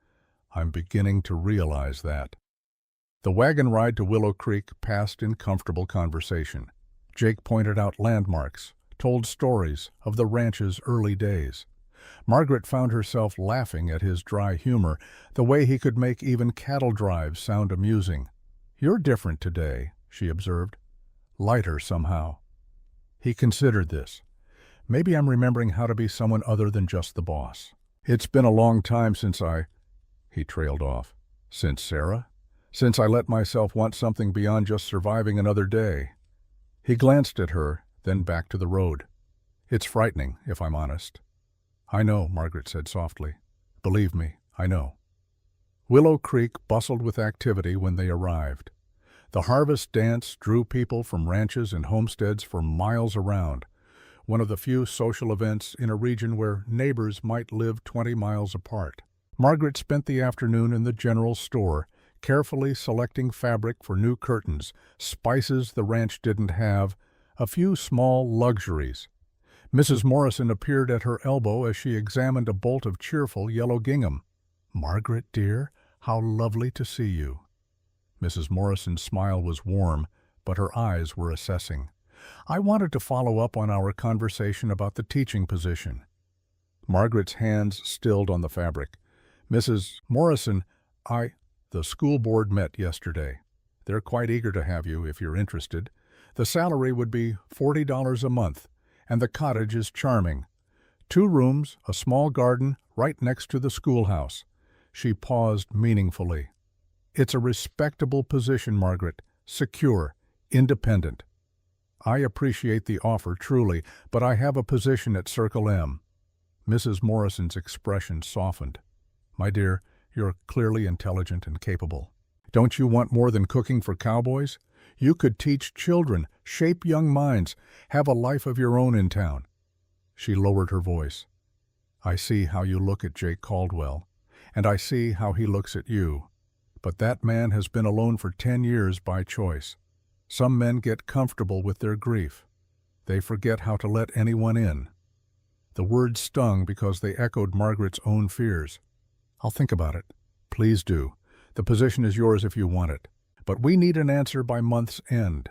"I'm beginning to realize that." The wagon ride to Willow Creek passed in comfortable conversation. Jake pointed out landmarks, told stories of the ranch's early days. Margaret found herself laughing at his dry humor, the way he could make even cattle drives sound amusing. "You're different today," she observed. "Lighter somehow." He considered this. "Maybe I'm remembering how to be someone other than just the boss." "It's been a long time since He trailed off. "Since Sarah? Since I let myself want something beyond just surviving another day." He glanced at her, then back to the road. "It's frightening, if I'm honest." "I know," Margaret said softly. "Believe me, I know." Willow Creek bustled with activity when they arrived. The harvest dance drew people from ranches and homesteads for miles around, one of the few social events in a region where neighbors might live 20 miles apart. Margaret spent the afternoon in the general store, carefully selecting fabric for new curtains, spices the ranch didn't have, a few small luxuries. Mrs. Morrison appeared at her elbow as she examined a bolt of cheerful yellow gingham. "Margaret, dear, how lovely to see you." Mrs. Morrison's smile was warm, but her eyes were assessing. "I wanted to follow up on our conversation about the teaching position." Margaret's hands stilled on the fabric. "Mrs. Morrison, the school board met yesterday. They're quite eager to have you if you're interested. The salary would be $40 a month, and the cottage is charming. 2 rooms, a small garden, right next to the schoolhouse." She paused meaningfully. "It's a respectable position, Margaret, secure, independent. I appreciate the offer, truly, but I have a position at Circle M." Mrs. Morrison's expression softened. "My dear, you're clearly intelligent and capable. Don't you want more than cooking for cowboys? You could teach children, shape young minds, have a life of your own in town." She lowered her voice. "I see how you look at Jake Caldwell, and I see how he looks at you. But that man has been alone for 10 years by choice. Some men get comfortable with their grief. They forget how to let anyone in. The words stung because they echoed Margaret's own fears. I'll think about it. Please do. The position is yours if you want it. But we need an answer by month's end.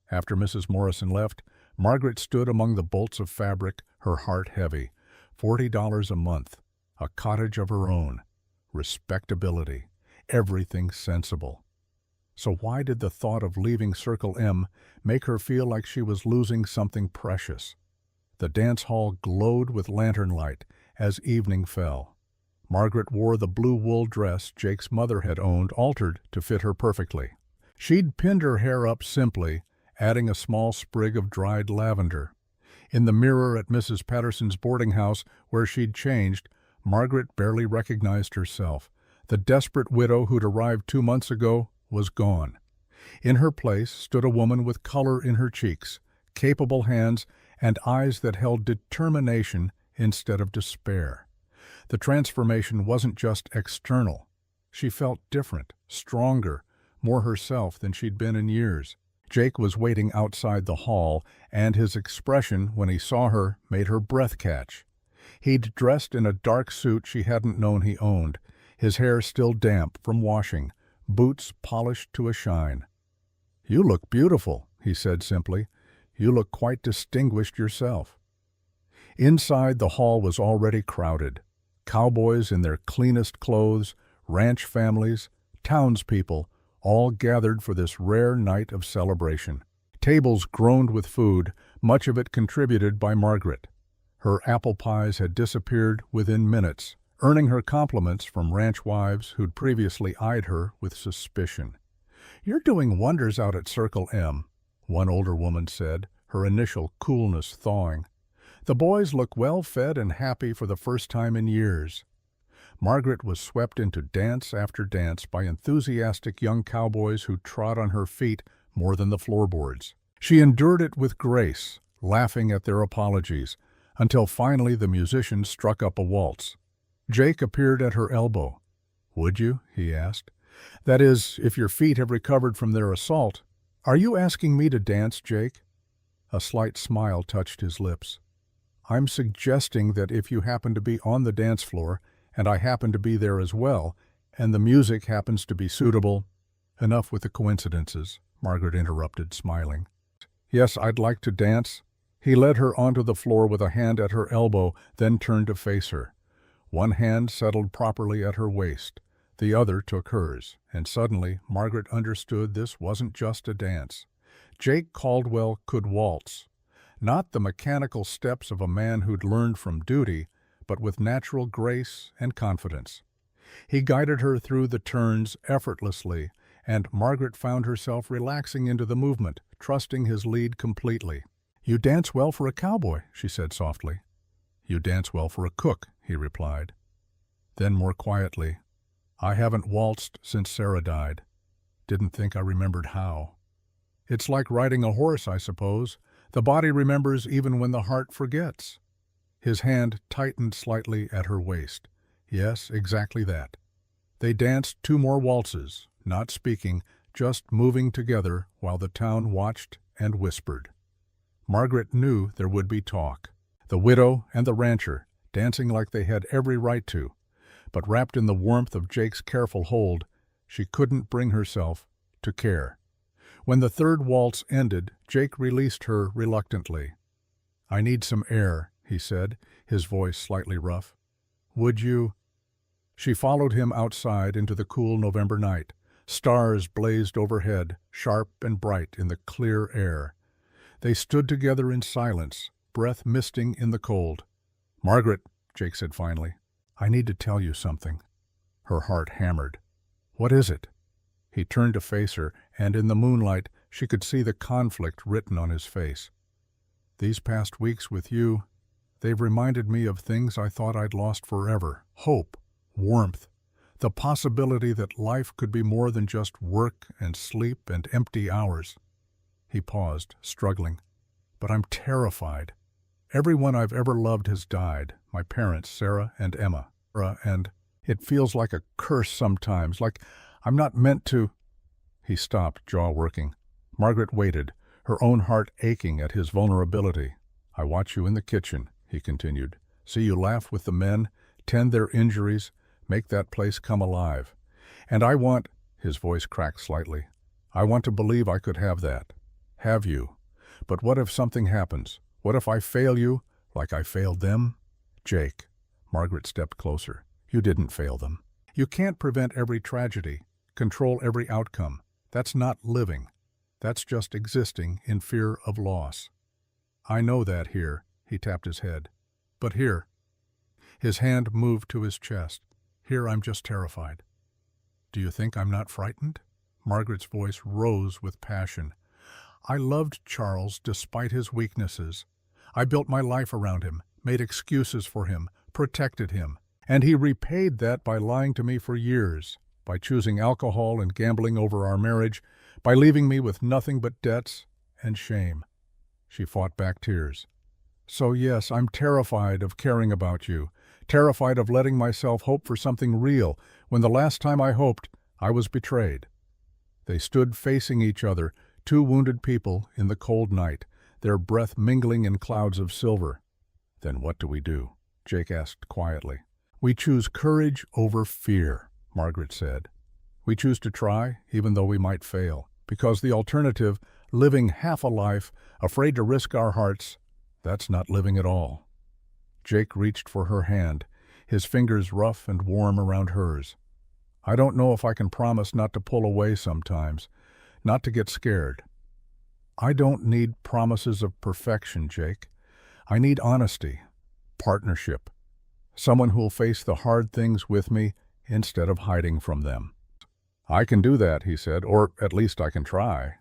After Mrs. Morrison left, Margaret stood among the bolts of fabric, her heart heavy. $40 a month. A cottage of her own. Respectability. Everything sensible. So why did the thought of leaving Circle M make her feel like she was losing something precious? The dance hall glowed with lantern light as evening fell. Margaret wore the blue wool dress Jake's mother had owned, altered to fit her perfectly. She'd pinned her hair up simply, adding a small sprig of dried lavender. In the mirror at Mrs. Patterson's boarding house, where she'd changed, Margaret barely recognized herself. The desperate widow who'd arrived 2 months ago was gone. In her place stood a woman with color in her cheeks, capable hands, and eyes that held determination instead of despair. The transformation wasn't just external. She felt different, stronger, more herself than she'd been in years. Jake was waiting outside the hall, and his expression when he saw her made her breath catch. He'd dressed in a dark suit she hadn't known he owned, his hair still damp from washing, boots polished to a shine. "You look beautiful," he said simply. "You look quite distinguished yourself." Inside, the hall was already crowded. Cowboys in their cleanest clothes, ranch families, townspeople, all gathered for this rare night of celebration. Tables groaned with food, much of it contributed by Margaret. Her apple pies had disappeared within minutes, earning her compliments from ranch wives who'd previously eyed her with suspicion. "You're doing wonders out at Circle M," one older woman said, her initial coolness thawing. "The boys look well-fed and happy for the first time in years." Margaret was swept into dance after dance by enthusiastic young cowboys who trod on her feet more than the floorboards. She endured it with grace, laughing at their apologies, until finally the musicians struck up a waltz. Jake appeared at her elbow. "Would you?" he asked. "That is, if your feet have recovered from their assault." "Are you asking me to dance, Jake?" A slight smile touched his lips. "I'm suggesting that if you happen to be on the dance floor, and I happen to be there as well, and the music happens to be suitable—" "Enough with the coincidences," Margaret interrupted, smiling. "Yes, I'd like to dance." He led her onto the floor with a hand at her elbow, then turned to face her. One hand settled properly at her waist. The other took hers, and suddenly Margaret understood this wasn't just a dance. Jake Caldwell could waltz. Not the mechanical steps of a man who'd learned from duty, but with natural grace and confidence. He guided her through the turns effortlessly, and Margaret found herself relaxing into the movement, trusting his lead completely. "You dance well for a cowboy," she said softly. "You dance well for a cook," he replied. Then more quietly, "I haven't waltzed since Sarah died. Didn't think I remembered how." "It's like riding a horse, I suppose. The body remembers even when the heart forgets." His hand tightened slightly at her waist. "Yes, exactly that." They danced 2 more waltzes, not speaking, just moving together while the town watched and whispered. Margaret knew there would be talk. The widow and the rancher, dancing like they had every right to. But wrapped in the warmth of Jake's careful hold, she couldn't bring herself to care. When the 3rd waltz ended, Jake released her reluctantly. "I need some air," he said, his voice slightly rough. "Would you—" She followed him outside into the cool November night. Stars blazed overhead, sharp and bright in the clear air. They stood together in silence, breath misting in the cold. "Margaret," Jake said finally, "I need to tell you something." Her heart hammered. "What is it?" He turned to face her, and in the moonlight she could see the conflict written on his face. "These past weeks with you, they've reminded me of things I thought I'd lost forever. Hope, warmth, the possibility that life could be more than just work and sleep and empty hours." He paused, struggling. "But I'm terrified. Everyone I've ever loved has died, my parents, Sarah and Emma. And it feels like a curse sometimes, like I'm not meant to—" He stopped, jaw working. Margaret waited, her own heart aching at his vulnerability. "I watch you in the kitchen," he continued. "See you laugh with the men, tend their injuries, make that place come alive. And I want," his voice cracked slightly, "I want to believe I could have that. Have you. But what if something happens? What if I fail you, like I failed them?" "Jake," Margaret stepped closer, "you didn't fail them. You can't prevent every tragedy, control every outcome. That's not living. That's just existing in fear of loss. I know that here," he tapped his head. "But here." His hand moved to his chest. "Here I'm just terrified." "Do you think I'm not frightened?" Margaret's voice rose with passion. "I loved Charles despite his weaknesses. I built my life around him, made excuses for him, protected him. And he repaid that by lying to me for years, by choosing alcohol and gambling over our marriage, by leaving me with nothing but debts and shame." She fought back tears. "So yes, I'm terrified of caring about you, terrified of letting myself hope for something real, when the last time I hoped, I was betrayed." They stood facing each other, two wounded people in the cold night, their breath mingling in clouds of silver. "Then what do we do?" Jake asked quietly. "We choose courage over fear," Margaret said. "We choose to try, even though we might fail, because the alternative, living half a life, afraid to risk our hearts, that's not living at all." Jake reached for her hand, his fingers rough and warm around hers. "I don't know if I can promise not to pull away sometimes, not to get scared. I don't need promises of perfection, Jake. I need honesty, partnership, someone who'll face the hard things with me instead of hiding from them." "I can do that," he said, "or at least I can try."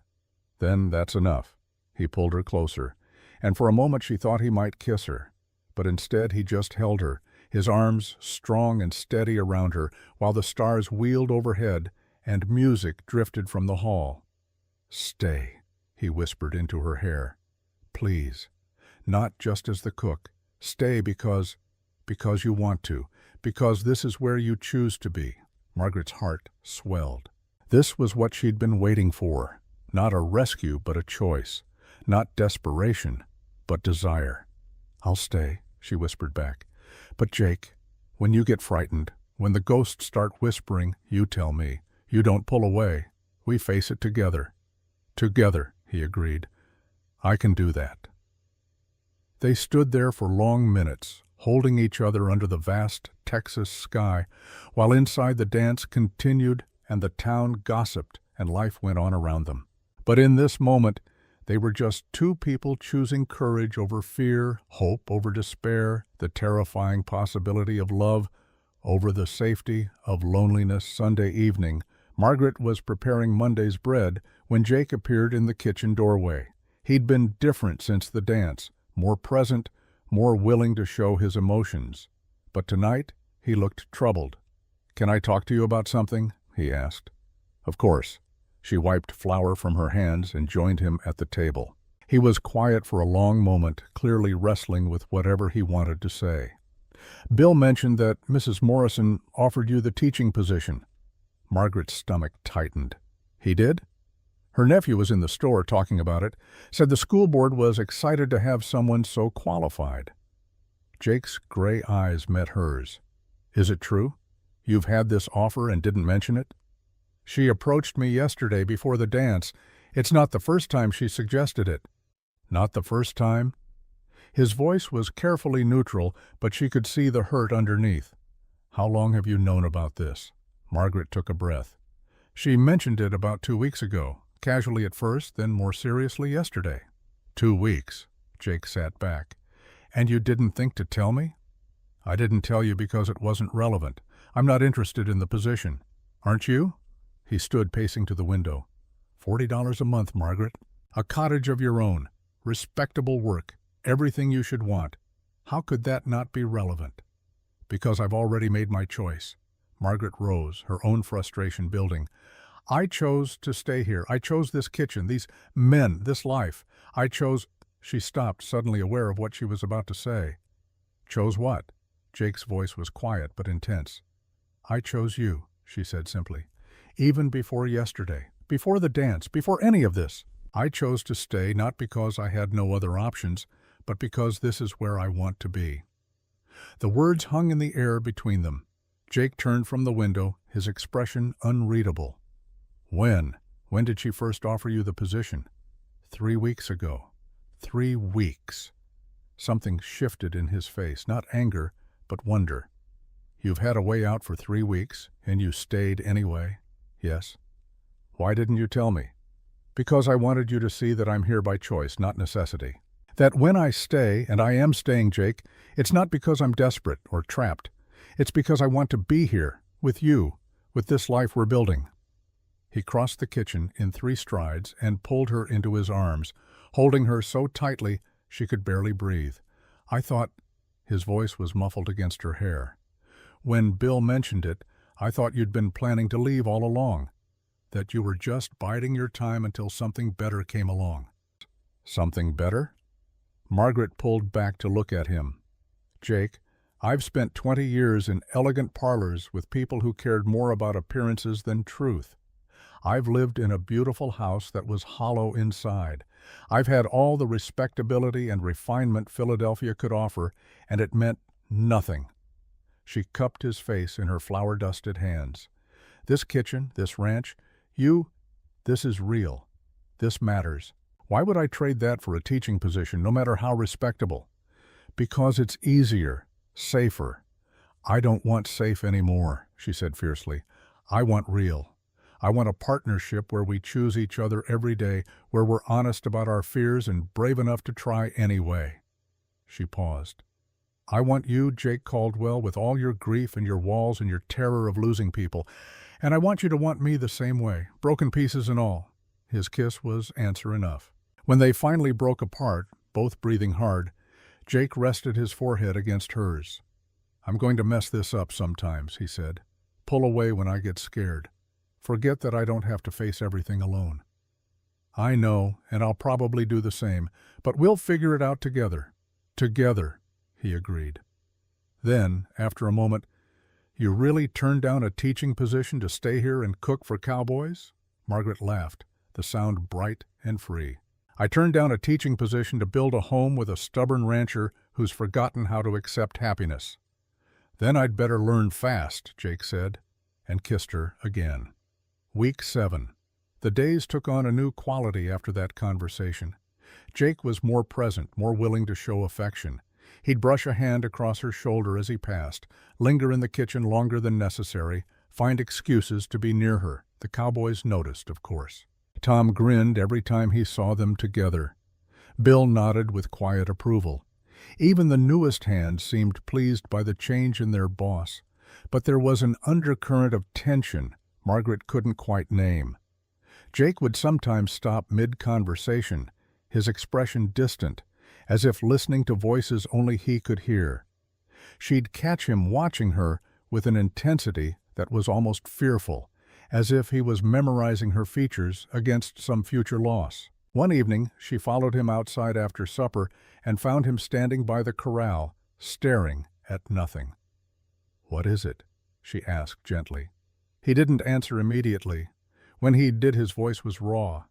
"Then that's enough." He pulled her closer, and for a moment she thought he might kiss her. But instead he just held her, his arms strong and steady around her, while the stars wheeled overhead and music drifted from the hall. "Stay," he whispered into her hair. "Please. Not just as the cook. Stay because you want to, because this is where you choose to be." Margaret's heart swelled. This was what she'd been waiting for. Not a rescue, but a choice. Not desperation, but desire. "I'll stay," she whispered back. "But Jake, when you get frightened, when the ghosts start whispering, you tell me. You don't pull away. We face it together." "Together," he agreed. "I can do that." They stood there for long minutes, holding each other under the vast Texas sky, while inside the dance continued and the town gossiped and life went on around them. But in this moment, they were just two people choosing courage over fear, hope over despair, the terrifying possibility of love over the safety of loneliness. Sunday evening, Margaret was preparing Monday's bread when Jake appeared in the kitchen doorway. He'd been different since the dance, more present, more willing to show his emotions. But tonight, he looked troubled. "Can I talk to you about something?" he asked. "Of course." She wiped flour from her hands and joined him at the table. He was quiet for a long moment, clearly wrestling with whatever he wanted to say. "Bill mentioned that Mrs. Morrison offered you the teaching position." Margaret's stomach tightened. "He did?" "Her nephew was in the store talking about it, said the school board was excited to have someone so qualified." Jake's gray eyes met hers. "Is it true? You've had this offer and didn't mention it?" "She approached me yesterday before the dance. It's not the first time she suggested it." "Not the first time?" His voice was carefully neutral, but she could see the hurt underneath. "How long have you known about this?" Margaret took a breath. "She mentioned it about 2 weeks ago. Casually at first, then more seriously yesterday." 2 weeks. Jake sat back. "And you didn't think to tell me?" "I didn't tell you because it wasn't relevant. I'm not interested in the position. Aren't you?" He stood pacing to the window. $40 a month, Margaret. A cottage of your own. Respectable work. Everything you should want. How could that not be relevant?" "Because I've already made my choice." Margaret rose, her own frustration building. "I chose to stay here. I chose this kitchen, these men, this life. I chose—" She stopped, suddenly aware of what she was about to say. "Chose what?" Jake's voice was quiet but intense. "I chose you," she said simply. "Even before yesterday, before the dance, before any of this. I chose to stay not because I had no other options, but because this is where I want to be." The words hung in the air between them. Jake turned from the window, his expression unreadable. "When? When did she first offer you the position?" 3 weeks ago." 3 weeks. Something shifted in his face, not anger, but wonder. "You've had a way out for 3 weeks, and you stayed anyway?" "Yes." "Why didn't you tell me?" "Because I wanted you to see that I'm here by choice, not necessity. That when I stay, and I am staying, Jake, it's not because I'm desperate or trapped. It's because I want to be here, with you, with this life we're building." He crossed the kitchen in 3 strides and pulled her into his arms, holding her so tightly she could barely breathe. "I thought—" His voice was muffled against her hair. "When Bill mentioned it, I thought you'd been planning to leave all along. That you were just biding your time until something better came along." "Something better?" Margaret pulled back to look at him. "Jake, I've spent 20 years in elegant parlors with people who cared more about appearances than truth. I've lived in a beautiful house that was hollow inside. I've had all the respectability and refinement Philadelphia could offer, and it meant nothing." She cupped his face in her flour-dusted hands. "This kitchen, this ranch, this is real. This matters. Why would I trade that for a teaching position, no matter how respectable?" "Because it's easier, safer." "I don't want safe anymore," she said fiercely. "I want real. I want a partnership where we choose each other every day, where we're honest about our fears and brave enough to try anyway." She paused. "I want you, Jake Caldwell, with all your grief and your walls and your terror of losing people. And I want you to want me the same way, broken pieces and all." His kiss was answer enough. When they finally broke apart, both breathing hard, Jake rested his forehead against hers. "I'm going to mess this up sometimes," he said. "Pull away when I get scared. Forget that I don't have to face everything alone." "I know, and I'll probably do the same, but we'll figure it out together." "Together," he agreed. Then, after a moment, "You really turned down a teaching position to stay here and cook for cowboys?" Margaret laughed, the sound bright and free. "I turned down a teaching position to build a home with a stubborn rancher who's forgotten how to accept happiness." "Then I'd better learn fast," Jake said, and kissed her again. Week 7. The days took on a new quality after that conversation. Jake was more present, more willing to show affection. He'd brush a hand across her shoulder as he passed, linger in the kitchen longer than necessary, find excuses to be near her. The cowboys noticed, of course. Tom grinned every time he saw them together. Bill nodded with quiet approval. Even the newest hands seemed pleased by the change in their boss. But there was an undercurrent of tension Margaret couldn't quite name. Jake would sometimes stop mid-conversation, his expression distant, as if listening to voices only he could hear. She'd catch him watching her with an intensity that was almost fearful, as if he was memorizing her features against some future loss. One evening, she followed him outside after supper and found him standing by the corral, staring at nothing. "What is it?" she asked gently. He didn't answer immediately. When he did, his voice was raw.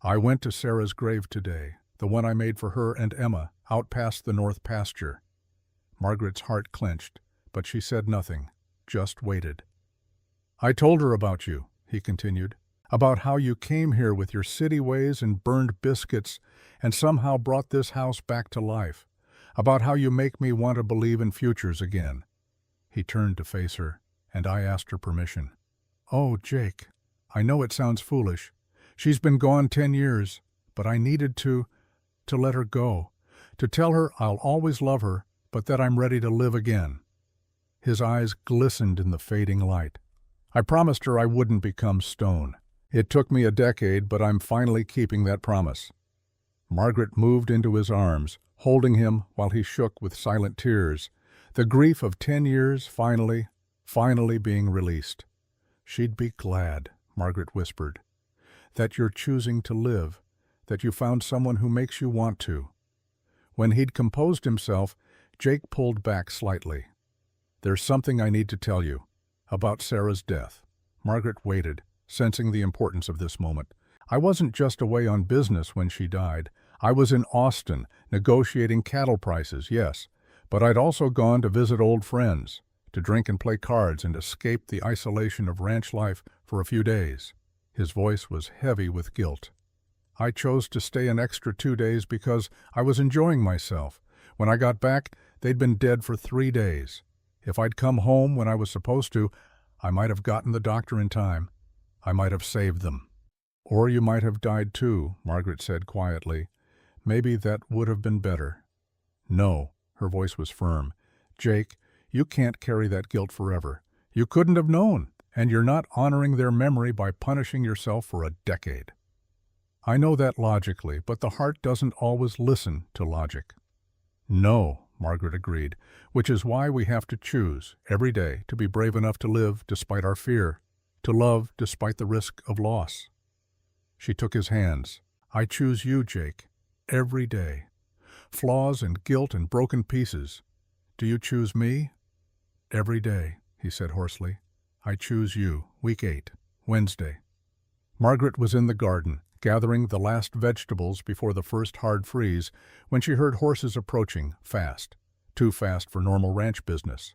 "I went to Sarah's grave today, the one I made for her and Emma, out past the north pasture." Margaret's heart clenched, but she said nothing, just waited. "I told her about you," he continued, "about how you came here with your city ways and burned biscuits and somehow brought this house back to life, about how you make me want to believe in futures again." He turned to face her, and I asked her permission. "Oh, Jake, I know it sounds foolish. She's been gone 10 years, but I needed to let her go, to tell her I'll always love her, but that I'm ready to live again." His eyes glistened in the fading light. "I promised her I wouldn't become stone. It took me a decade, but I'm finally keeping that promise." Margaret moved into his arms, holding him while he shook with silent tears, the grief of 10 years finally being released. "She'd be glad," Margaret whispered, "that you're choosing to live, that you found someone who makes you want to." When he'd composed himself, Jake pulled back slightly. "There's something I need to tell you, about Sarah's death." Margaret waited, sensing the importance of this moment. I wasn't just away on business when she died. I was in Austin, negotiating cattle prices, yes, but I'd also gone to visit old friends, to drink and play cards and escape the isolation of ranch life for a few days." His voice was heavy with guilt. "I chose to stay an extra 2 days because I was enjoying myself. When I got back, they'd been dead for 3 days. If I'd come home when I was supposed to, I might have gotten the doctor in time. I might have saved them." "Or you might have died too," Margaret said quietly. "Maybe that would have been better." "No," her voice was firm. "Jake, you can't carry that guilt forever. You couldn't have known, and you're not honoring their memory by punishing yourself for a decade." "I know that logically, but the heart doesn't always listen to logic." "No," Margaret agreed, "which is why we have to choose, every day, to be brave enough to live despite our fear, to love despite the risk of loss." She took his hands. "I choose you, Jake, every day. Flaws and guilt and broken pieces. Do you choose me?" "Every day," he said hoarsely. "I choose you, week 8, Wednesday." Margaret was in the garden, gathering the last vegetables before the first hard freeze, when she heard horses approaching, fast. Too fast for normal ranch business.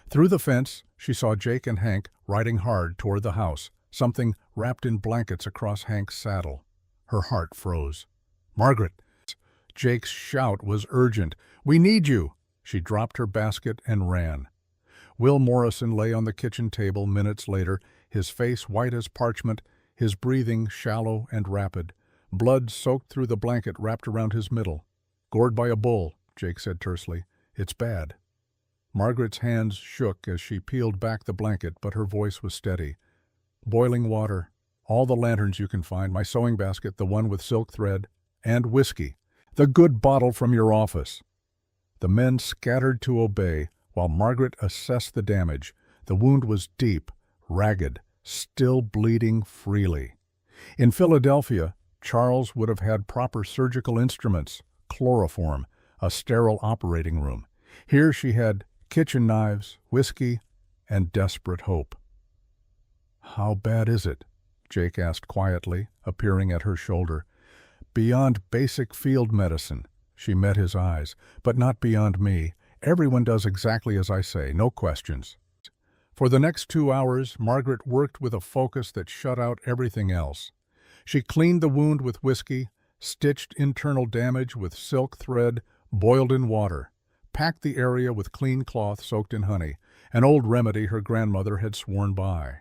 Through the fence, she saw Jake and Hank riding hard toward the house, something wrapped in blankets across Hank's saddle. Her heart froze. "Margaret!" Jake's shout was urgent. "We need you!" She dropped her basket and ran. Will Morrison lay on the kitchen table minutes later, his face white as parchment, his breathing shallow and rapid. Blood soaked through the blanket wrapped around his middle. "Gored by a bull," Jake said tersely. "It's bad." Margaret's hands shook as she peeled back the blanket, but her voice was steady. "Boiling water, all the lanterns you can find, my sewing basket, the one with silk thread, and whiskey. The good bottle from your office." The men scattered to obey, while Margaret assessed the damage. The wound was deep, ragged, still bleeding freely. In Philadelphia, Charles would have had proper surgical instruments, chloroform, a sterile operating room. Here she had kitchen knives, whiskey, and desperate hope. "How bad is it?" Jake asked quietly, appearing at her shoulder. "Beyond basic field medicine." She met his eyes. "But not beyond me. Everyone does exactly as I say, no questions." For the next 2 hours, Margaret worked with a focus that shut out everything else. She cleaned the wound with whiskey, stitched internal damage with silk thread boiled in water, packed the area with clean cloth soaked in honey, an old remedy her grandmother had sworn by.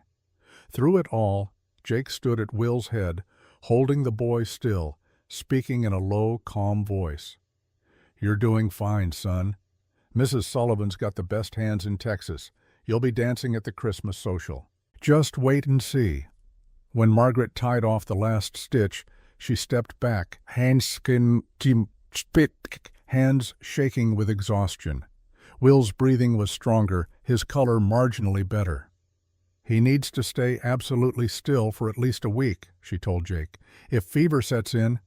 Through it all, Jake stood at Will's head, holding the boy still, speaking in a low, calm voice. "You're doing fine, son. Mrs. Sullivan's got the best hands in Texas. You'll be dancing at the Christmas social. Just wait and see." When Margaret tied off the last stitch, she stepped back, hands shaking with exhaustion. Will's breathing was stronger, his color marginally better. "He needs to stay absolutely still for at least a week," she told Jake. "If fever sets in—"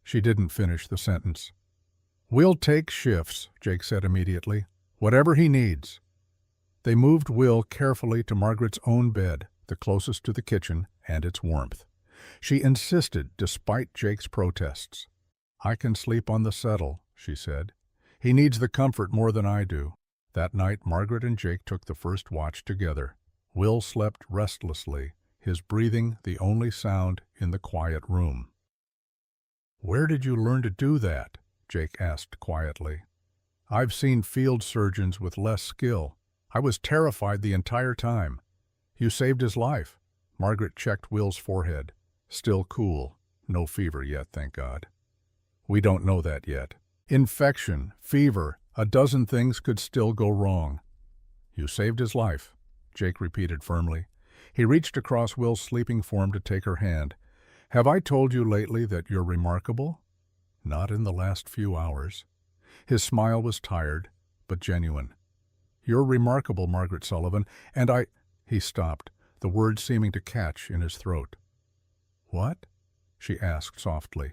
She didn't finish the sentence. "We'll take shifts," Jake said immediately. "Whatever he needs." They moved Will carefully to Margaret's own bed, the closest to the kitchen and its warmth. She insisted, despite Jake's protests. "I can sleep on the settle," she said. "He needs the comfort more than I do." That night, Margaret and Jake took the first watch together. Will slept restlessly, his breathing the only sound in the quiet room. "Where did you learn to do that?" Jake asked quietly. "I've seen field surgeons with less skill. I was terrified the entire time." "You saved his life." Margaret checked Will's forehead. Still cool. No fever yet, thank God. "We don't know that yet. Infection, fever, a dozen things could still go wrong." "You saved his life," Jake repeated firmly. He reached across Will's sleeping form to take her hand. "Have I told you lately that you're remarkable?" "Not in the last few hours." His smile was tired, but genuine. "You're remarkable, Margaret Sullivan, and I—" He stopped, the words seeming to catch in his throat. "What?" she asked softly.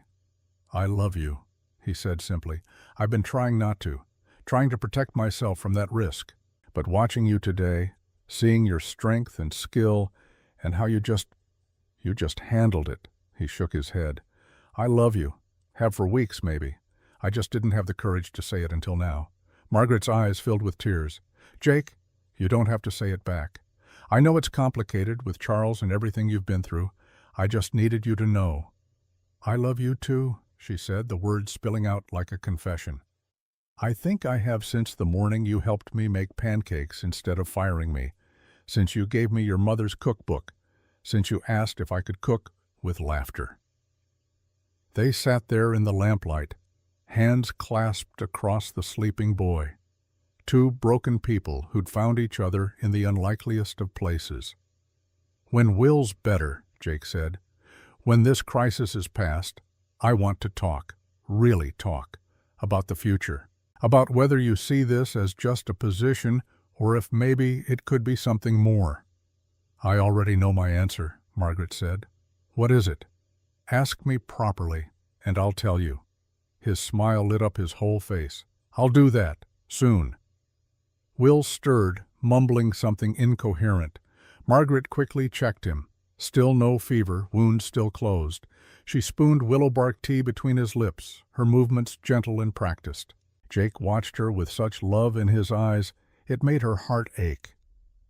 "I love you," he said simply. "I've been trying not to, trying to protect myself from that risk. But watching you today, seeing your strength and skill, and how you just handled it," He shook his head. "I love you. Have for weeks, maybe. I just didn't have the courage to say it until now." Margaret's eyes filled with tears. "Jake, you don't have to say it back. I know it's complicated with Charles and everything you've been through. I just needed you to know." "I love you too," she said, the words spilling out like a confession. "I think I have since the morning you helped me make pancakes instead of firing me, since you gave me your mother's cookbook, since you asked if I could cook with laughter." They sat there in the lamplight, hands clasped across the sleeping boy. Two broken people who'd found each other in the unlikeliest of places. "When Will's better," Jake said, "when this crisis is past, I want to talk, really talk, about the future, about whether you see this as just a position or if maybe it could be something more." "I already know my answer," Margaret said. "What is it? Ask me properly, and I'll tell you." His smile lit up his whole face. "I'll do that, soon." Will stirred, mumbling something incoherent. Margaret quickly checked him. Still no fever, wound still closed. She spooned willow bark tea between his lips, her movements gentle and practiced. Jake watched her with such love in his eyes, it made her heart ache.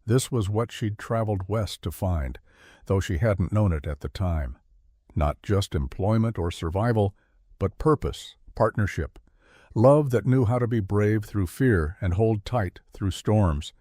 This was what she'd traveled west to find, though she hadn't known it at the time. Not just employment or survival, but purpose, partnership, love that knew how to be brave through fear and hold tight through storms.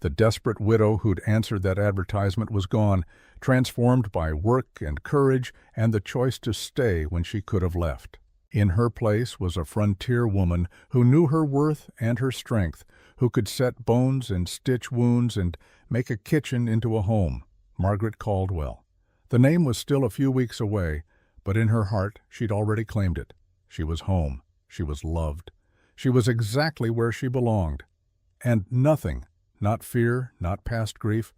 The desperate widow who'd answered that advertisement was gone, transformed by work and courage and the choice to stay when she could have left. In her place was a frontier woman who knew her worth and her strength, who could set bones and stitch wounds and make a kitchen into a home. Margaret Caldwell. The name was still a few weeks away, but in her heart she'd already claimed it. She was home. She was loved. She was exactly where she belonged. And nothing, not fear, not past grief,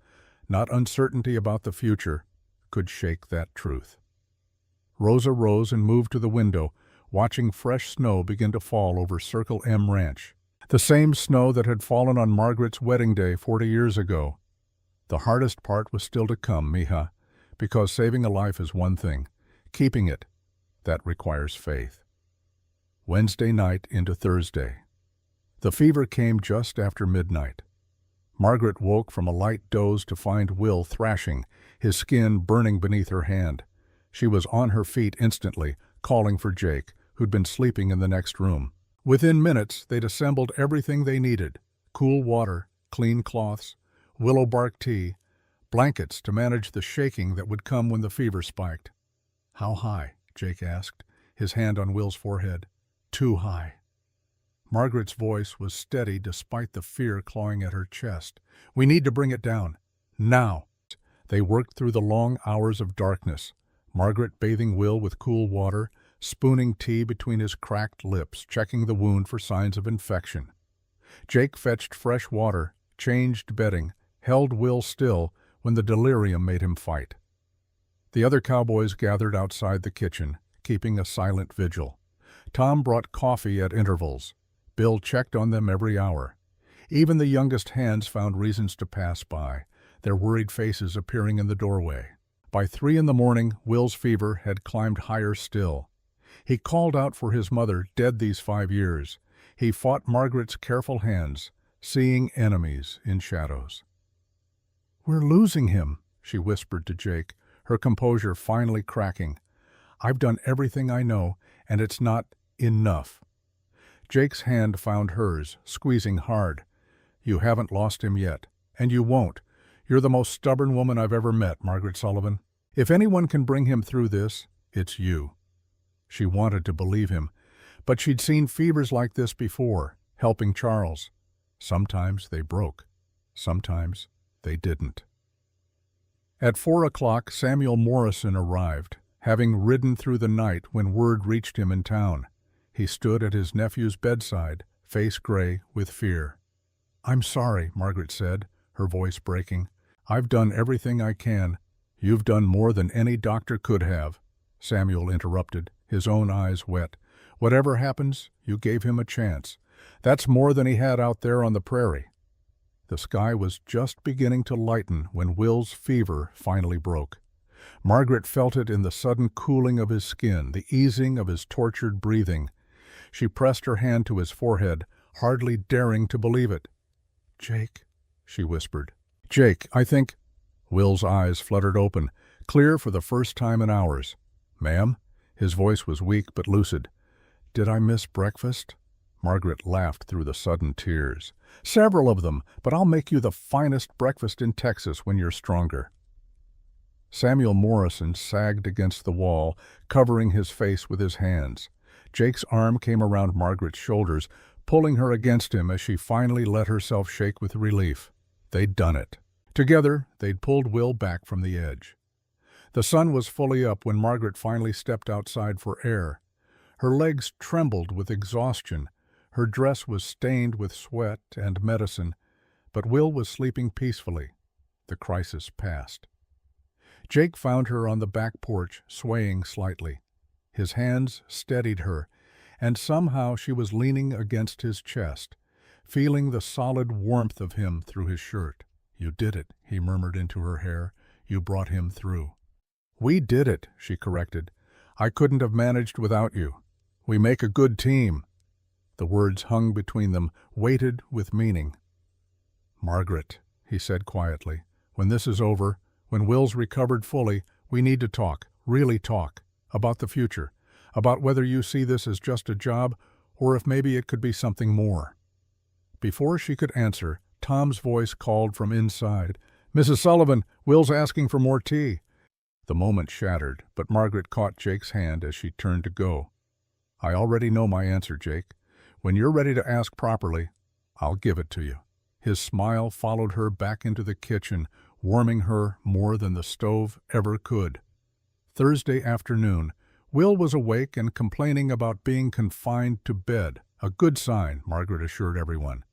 not uncertainty about the future, could shake that truth. Rosa rose and moved to the window, watching fresh snow begin to fall over Circle M Ranch. The same snow that had fallen on Margaret's wedding day 40 years ago. The hardest part was still to come, mija, because saving a life is one thing. Keeping it, that requires faith. Wednesday night into Thursday. The fever came just after midnight. Margaret woke from a light doze to find Will thrashing, his skin burning beneath her hand. She was on her feet instantly, calling for Jake, who'd been sleeping in the next room. Within minutes, they'd assembled everything they needed: cool water, clean cloths, willow bark tea, blankets to manage the shaking that would come when the fever spiked. "How high?" Jake asked, his hand on Will's forehead. "Too high." Margaret's voice was steady despite the fear clawing at her chest. "We need to bring it down. Now." They worked through the long hours of darkness, Margaret bathing Will with cool water, spooning tea between his cracked lips, checking the wound for signs of infection. Jake fetched fresh water, changed bedding, held Will still when the delirium made him fight. The other cowboys gathered outside the kitchen, keeping a silent vigil. Tom brought coffee at intervals. Bill checked on them every hour. Even the youngest hands found reasons to pass by, their worried faces appearing in the doorway. By 3 a.m, Will's fever had climbed higher still. He called out for his mother, dead these 5 years. He fought Margaret's careful hands, seeing enemies in shadows. "We're losing him," she whispered to Jake, her composure finally cracking. "I've done everything I know, and it's not enough." Jake's hand found hers, squeezing hard. "You haven't lost him yet, and you won't. You're the most stubborn woman I've ever met, Margaret Sullivan. If anyone can bring him through this, it's you." She wanted to believe him, but she'd seen fevers like this before, helping Charles. Sometimes they broke. Sometimes they didn't. At 4 o'clock, Samuel Morrison arrived, having ridden through the night when word reached him in town. He stood at his nephew's bedside, face gray with fear. "I'm sorry," Margaret said, her voice breaking. "I've done everything I can." "You've done more than any doctor could have," Samuel interrupted, his own eyes wet. "Whatever happens, you gave him a chance. That's more than he had out there on the prairie." The sky was just beginning to lighten when Will's fever finally broke. Margaret felt it in the sudden cooling of his skin, the easing of his tortured breathing. She pressed her hand to his forehead, hardly daring to believe it. "Jake," she whispered. "Jake, I think—" Will's eyes fluttered open, clear for the first time in hours. "Ma'am?" His voice was weak but lucid. "Did I miss breakfast?" Margaret laughed through the sudden tears. "Several of them, but I'll make you the finest breakfast in Texas when you're stronger." Samuel Morrison sagged against the wall, covering his face with his hands. Jake's arm came around Margaret's shoulders, pulling her against him as she finally let herself shake with relief. They'd done it. Together, they'd pulled Will back from the edge. The sun was fully up when Margaret finally stepped outside for air. Her legs trembled with exhaustion. Her dress was stained with sweat and medicine, but Will was sleeping peacefully. The crisis passed. Jake found her on the back porch, swaying slightly. His hands steadied her, and somehow she was leaning against his chest, feeling the solid warmth of him through his shirt. "You did it," he murmured into her hair. "You brought him through." "We did it," she corrected. "I couldn't have managed without you. We make a good team." The words hung between them, weighted with meaning. "Margaret," he said quietly, "when this is over, when Will's recovered fully, we need to talk, really talk, about the future, about whether you see this as just a job or if maybe it could be something more." Before she could answer, Tom's voice called from inside, "Mrs. Sullivan, Will's asking for more tea." The moment shattered, but Margaret caught Jake's hand as she turned to go. "I already know my answer, Jake. When you're ready to ask properly, I'll give it to you." His smile followed her back into the kitchen, warming her more than the stove ever could. Thursday afternoon, Will was awake and complaining about being confined to bed. A good sign, Margaret assured everyone.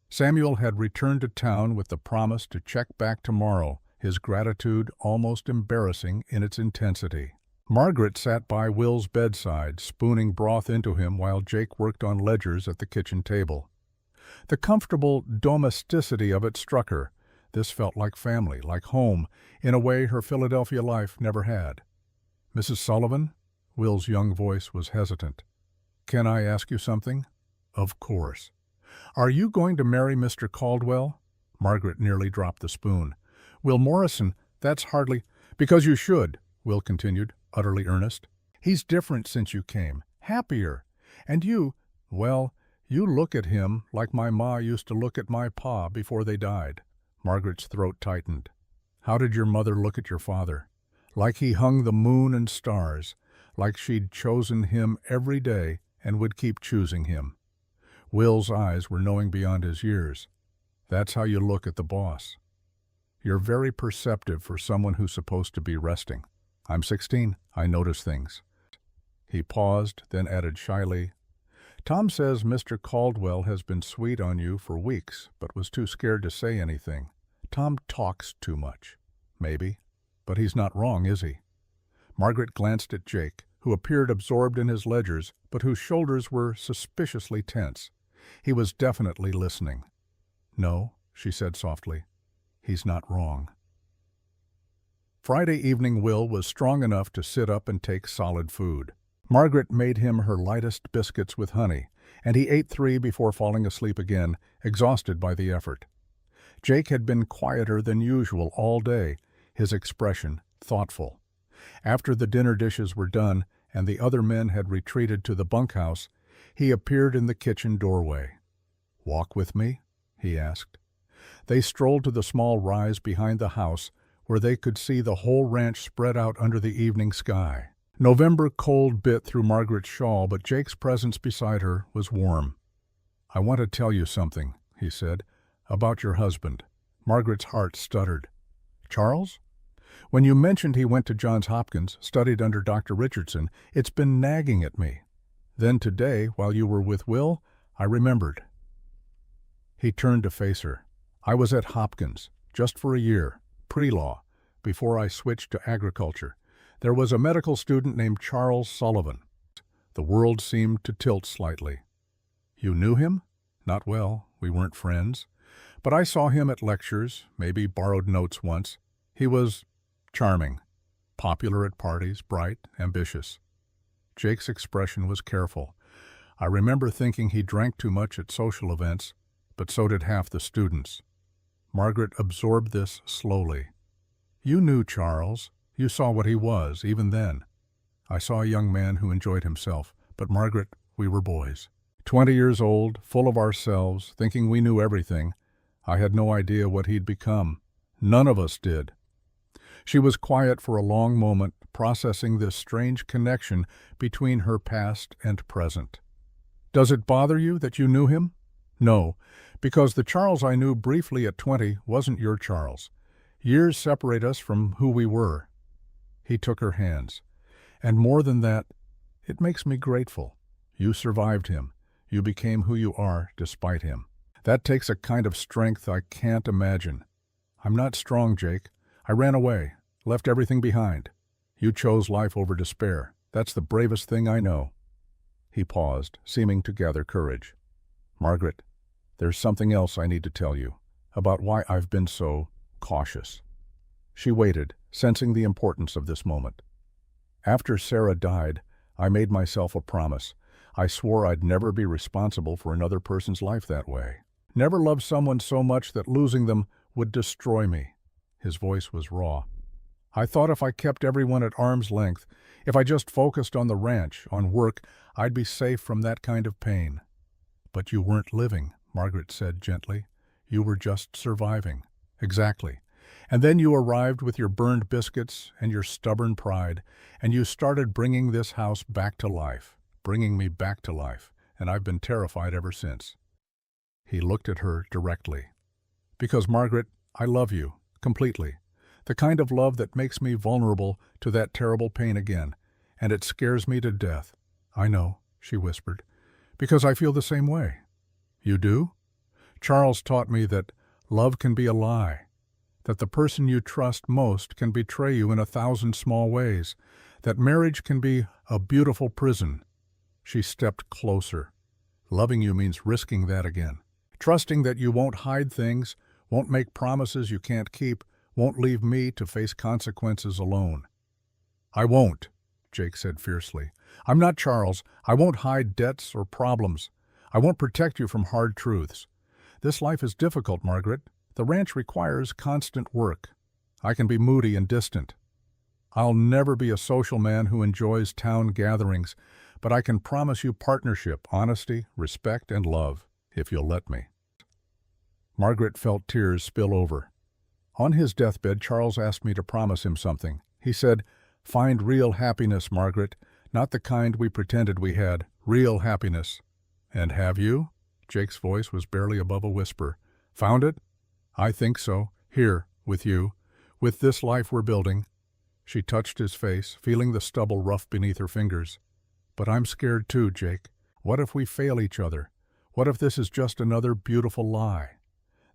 Samuel had returned to town with the promise to check back tomorrow, his gratitude almost embarrassing in its intensity. Margaret sat by Will's bedside, spooning broth into him while Jake worked on ledgers at the kitchen table. The comfortable domesticity of it struck her. This felt like family, like home, in a way her Philadelphia life never had. "Mrs. Sullivan?" Will's young voice was hesitant. "Can I ask you something?" "Of course." "Are you going to marry Mr. Caldwell?" Margaret nearly dropped the spoon. "Will Morrison, that's hardly—" "Because you should," Will continued, utterly earnest. "He's different since you came, happier. And you, well, you look at him like my ma used to look at my pa before they died." Margaret's throat tightened. "How did your mother look at your father?" "Like he hung the moon and stars, like she'd chosen him every day and would keep choosing him." Will's eyes were knowing beyond his years. "That's how you look at the boss. You're very perceptive for someone who's supposed to be resting. I'm 16. I notice things." He paused, then added shyly, "Tom says Mr. Caldwell has been sweet on you for weeks, but was too scared to say anything. Tom talks too much." "Maybe. But he's not wrong, is he?" Margaret glanced at Jake, who appeared absorbed in his ledgers, but whose shoulders were suspiciously tense. He was definitely listening. "No," she said softly. "He's not wrong." Friday evening Will was strong enough to sit up and take solid food. Margaret made him her lightest biscuits with honey, and he ate 3 before falling asleep again, exhausted by the effort. Jake had been quieter than usual all day, his expression thoughtful. After the dinner dishes were done and the other men had retreated to the bunkhouse, he appeared in the kitchen doorway. "Walk with me?" he asked. They strolled to the small rise behind the house, where they could see the whole ranch spread out under the evening sky. November cold bit through Margaret's shawl, but Jake's presence beside her was warm. "I want to tell you something," he said, "about your husband." Margaret's heart stuttered. "Charles? When you mentioned he went to Johns Hopkins, studied under Dr. Richardson, it's been nagging at me. Then today, while you were with Will, I remembered." He turned to face her. "I was at Hopkins, just for a year, pre-law, before I switched to agriculture. There was a medical student named Charles Sullivan." The world seemed to tilt slightly. "You knew him?" "Not well. We weren't friends. But I saw him at lectures, maybe borrowed notes once. He was charming. popular at parties, bright, ambitious. Jake's expression was careful. I remember thinking he drank too much at social events, but so did half the students. Margaret absorbed this slowly. You knew Charles. You saw what he was, even then. I saw a young man who enjoyed himself, but Margaret, we were boys. 20 years old, full of ourselves, thinking we knew everything. I had no idea what he'd become. None of us did. She was quiet for a long moment, processing this strange connection between her past and present. Does it bother you that you knew him? No, because the Charles I knew briefly at 20 wasn't your Charles. Years separate us from who we were. He took her hands. And more than that, it makes me grateful. You survived him. You became who you are despite him. That takes a kind of strength I can't imagine. I'm not strong, Jake. I ran away, left everything behind. You chose life over despair. That's the bravest thing I know. He paused, seeming to gather courage. Margaret, there's something else I need to tell you, about why I've been so cautious. She waited, sensing the importance of this moment. After Sarah died, I made myself a promise. I swore I'd never be responsible for another person's life that way. Never love someone so much that losing them would destroy me. His voice was raw. I thought if I kept everyone at arm's length, if I just focused on the ranch, on work, I'd be safe from that kind of pain. But you weren't living, Margaret said gently. You were just surviving. Exactly. And then you arrived with your burned biscuits and your stubborn pride, and you started bringing this house back to life, bringing me back to life, and I've been terrified ever since. He looked at her directly. Because, Margaret, I love you, completely. The kind of love that makes me vulnerable to that terrible pain again, and it scares me to death. I know, she whispered, because I feel the same way. You do? Charles taught me that love can be a lie, that the person you trust most can betray you in 1,000 small ways, that marriage can be a beautiful prison. She stepped closer. Loving you means risking that again. Trusting that you won't hide things, won't make promises you can't keep, won't leave me to face consequences alone. I won't, Jake said fiercely. I'm not Charles. I won't hide debts or problems. I won't protect you from hard truths. This life is difficult, Margaret. The ranch requires constant work. I can be moody and distant. I'll never be a social man who enjoys town gatherings, but I can promise you partnership, honesty, respect, and love, if you'll let me. Margaret felt tears spill over. On his deathbed, Charles asked me to promise him something. He said, "Find real happiness, Margaret, not the kind we pretended we had, real happiness." And have you? Jake's voice was barely above a whisper. Found it? I think so. Here, with you. With this life we're building. She touched his face, feeling the stubble rough beneath her fingers. But I'm scared too, Jake. What if we fail each other? What if this is just another beautiful lie?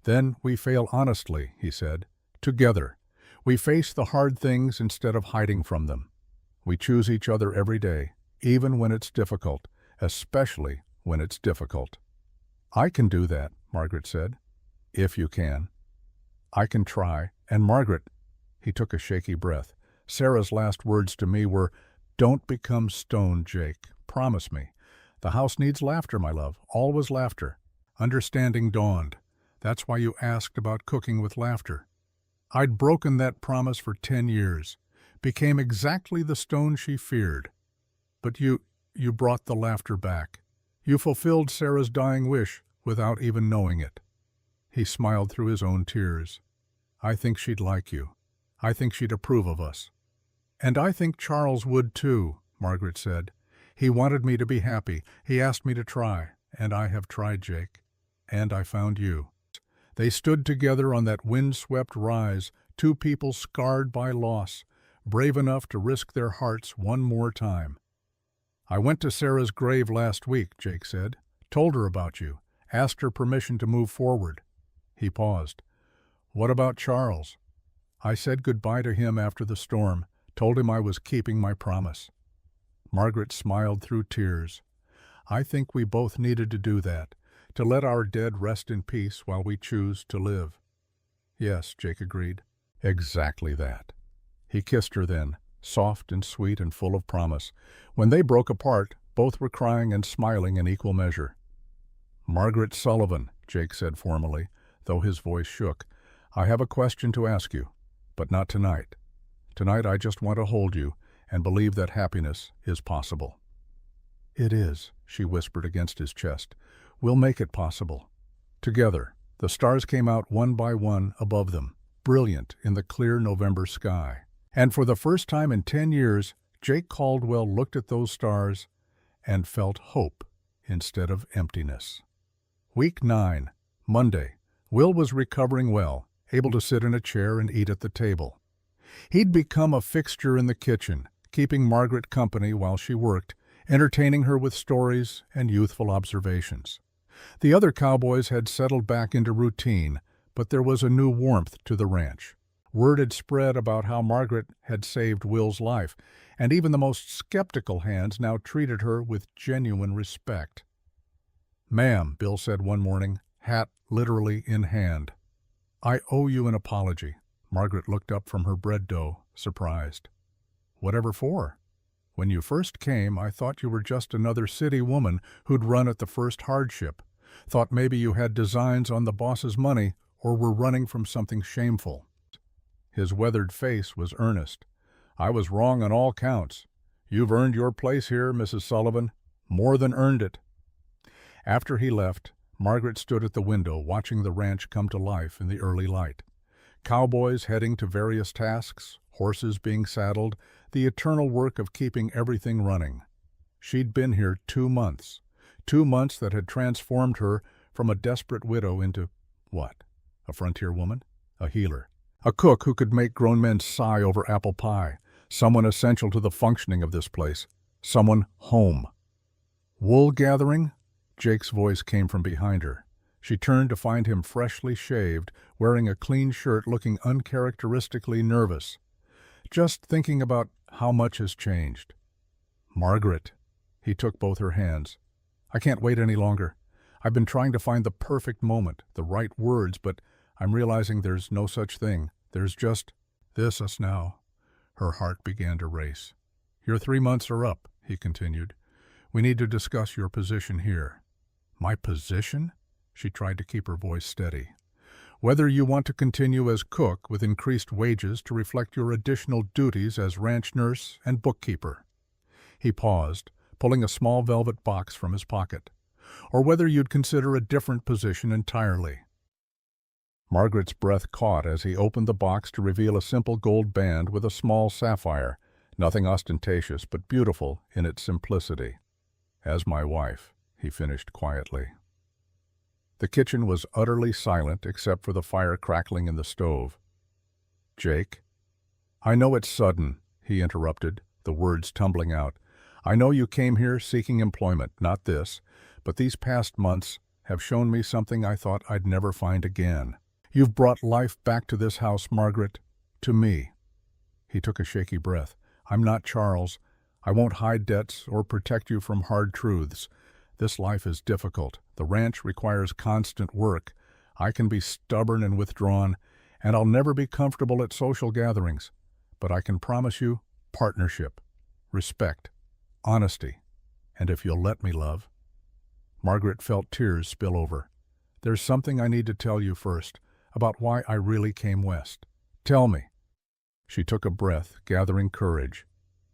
Then we fail honestly, he said. Together. We face the hard things instead of hiding from them. We choose each other every day, even when it's difficult, especially when it's difficult. I can do that, Margaret said. If you can. I can try. And Margaret, he took a shaky breath. Sarah's last words to me were, "Don't become stone, Jake. Promise me. The house needs laughter, my love. Always laughter." Understanding dawned. That's why you asked about cooking with laughter. I'd broken that promise for 10 years. Became exactly the stone she feared. But you brought the laughter back. You fulfilled Sarah's dying wish without even knowing it. He smiled through his own tears. I think she'd like you. I think she'd approve of us. And I think Charles would too, Margaret said. He wanted me to be happy. He asked me to try. And I have tried, Jake. And I found you. They stood together on that wind-swept rise, two people scarred by loss, brave enough to risk their hearts one more time. I went to Sarah's grave last week, Jake said. Told her about you. Asked her permission to move forward. He paused. What about Charles? I said goodbye to him after the storm, told him I was keeping my promise. Margaret smiled through tears. I think we both needed to do that, to let our dead rest in peace while we choose to live. Yes, Jake agreed. Exactly that. He kissed her then, soft and sweet and full of promise. When they broke apart, both were crying and smiling in equal measure. "Margaret Sullivan," Jake said formally, though his voice shook, "I have a question to ask you, but not tonight. Tonight I just want to hold you and believe that happiness is possible." "It is," she whispered against his chest. "We'll make it possible." Together, the stars came out one by one above them, brilliant in the clear November sky. And for the first time in 10 years, Jake Caldwell looked at those stars and felt hope instead of emptiness. Week 9, Monday. Will was recovering well, able to sit in a chair and eat at the table. He'd become a fixture in the kitchen, keeping Margaret company while she worked, entertaining her with stories and youthful observations. The other cowboys had settled back into routine, but there was a new warmth to the ranch. Word had spread about how Margaret had saved Will's life, and even the most skeptical hands now treated her with genuine respect. "Ma'am," Bill said one morning, hat literally in hand, "I owe you an apology." Margaret looked up from her bread dough, surprised. "Whatever for?" "When you first came, I thought you were just another city woman who'd run at the first hardship. Thought maybe you had designs on the boss's money or were running from something shameful." His weathered face was earnest. "I was wrong on all counts. You've earned your place here, Mrs. Sullivan. More than earned it." After he left, Margaret stood at the window watching the ranch come to life in the early light. Cowboys heading to various tasks, horses being saddled, the eternal work of keeping everything running. She'd been here 2 months. 2 months that had transformed her from a desperate widow into, what? A frontier woman? A healer? A cook who could make grown men sigh over apple pie. Someone essential to the functioning of this place. Someone home. "Wool gathering?" Jake's voice came from behind her. She turned to find him freshly shaved, wearing a clean shirt, looking uncharacteristically nervous. "Just thinking about how much has changed." "Margaret." He took both her hands. "I can't wait any longer. I've been trying to find the perfect moment, the right words, but I'm realizing there's no such thing. There's just this us now." Her heart began to race. "Your 3 months are up," he continued. "We need to discuss your position here." "My position?" She tried to keep her voice steady. "Whether you want to continue as cook with increased wages to reflect your additional duties as ranch nurse and bookkeeper." He paused, pulling a small velvet box from his pocket. "Or whether you'd consider a different position entirely." Margaret's breath caught as he opened the box to reveal a simple gold band with a small sapphire, nothing ostentatious but beautiful in its simplicity. "As my wife," he finished quietly. The kitchen was utterly silent except for the fire crackling in the stove. "Jake?" "I know it's sudden," he interrupted, the words tumbling out. "I know you came here seeking employment, not this, but these past months have shown me something I thought I'd never find again. You've brought life back to this house, Margaret, to me." He took a shaky breath. "I'm not Charles. I won't hide debts or protect you from hard truths. This life is difficult. The ranch requires constant work. I can be stubborn and withdrawn, and I'll never be comfortable at social gatherings. But I can promise you partnership, respect, honesty, and if you'll let me, love." Margaret felt tears spill over. "There's something I need to tell you first, about why I really came west." "Tell me." She took a breath, gathering courage.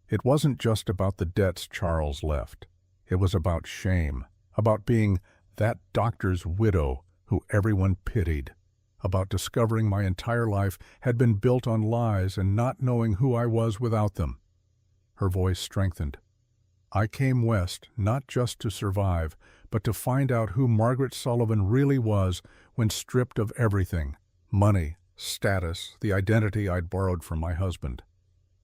It wasn't just about the debts Charles left. It was about shame, about being that doctor's widow who everyone pitied, about discovering my entire life had been built on lies and not knowing who I was without them. Her voice strengthened. "I came west not just to survive, but to find out who Margaret Sullivan really was when stripped of everything, money, status, the identity I'd borrowed from my husband."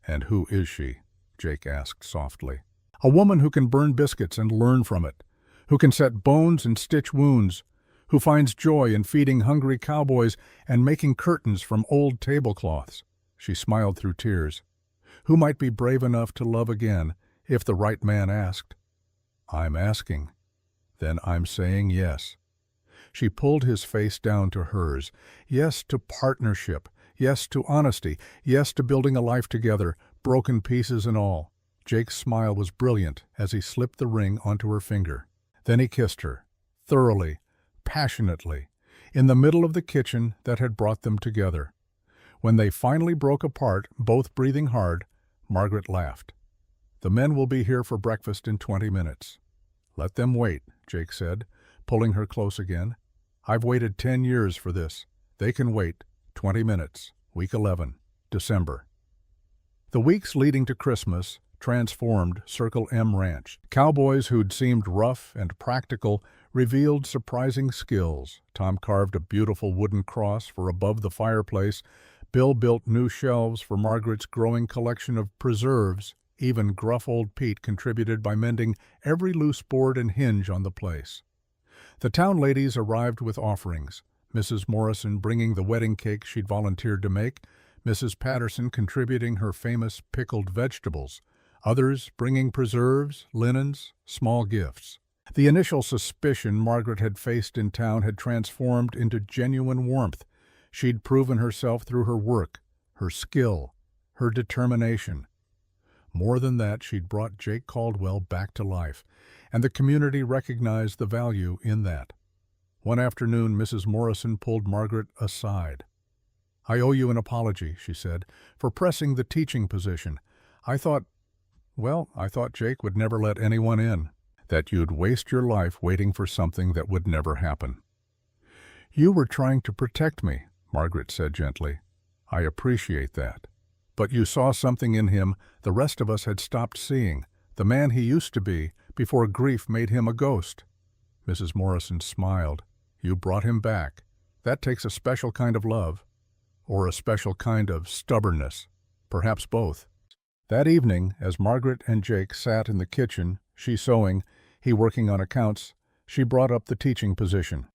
"And who is she?" Jake asked softly. "A woman who can burn biscuits and learn from it, who can set bones and stitch wounds, who finds joy in feeding hungry cowboys and making curtains from old tablecloths." She smiled through tears. "Who might be brave enough to love again if the right man asked." "I'm asking." "Then I'm saying yes." She pulled his face down to hers. "Yes to partnership. Yes to honesty. Yes to building a life together, broken pieces and all. Jake's smile was brilliant as he slipped the ring onto her finger. Then he kissed her, thoroughly, passionately, in the middle of the kitchen that had brought them together. When they finally broke apart, both breathing hard, Margaret laughed. "The men will be here for breakfast in 20 minutes. "Let them wait," Jake said, pulling her close again. "I've waited 10 years for this. They can wait. 20 minutes. Week 11. December." The weeks leading to Christmas transformed Circle M Ranch. Cowboys who'd seemed rough and practical revealed surprising skills. Tom carved a beautiful wooden cross for above the fireplace. Bill built new shelves for Margaret's growing collection of preserves. Even gruff old Pete contributed by mending every loose board and hinge on the place. The town ladies arrived with offerings, Mrs. Morrison bringing the wedding cake she'd volunteered to make, Mrs. Patterson contributing her famous pickled vegetables, others bringing preserves, linens, small gifts. The initial suspicion Margaret had faced in town had transformed into genuine warmth. She'd proven herself through her work, her skill, her determination. More than that, she'd brought Jake Caldwell back to life, and the community recognized the value in that. One afternoon, Mrs. Morrison pulled Margaret aside. "I owe you an apology," she said, "for pressing the teaching position. I thought Jake would never let anyone in, that you'd waste your life waiting for something that would never happen." "You were trying to protect me," Margaret said gently. "I appreciate that. But you saw something in him the rest of us had stopped seeing, the man he used to be, before grief made him a ghost." Mrs. Morrison smiled. "You brought him back. That takes a special kind of love. Or a special kind of stubbornness. Perhaps both." That evening, as Margaret and Jake sat in the kitchen, she sewing, he working on accounts, she brought up the teaching position.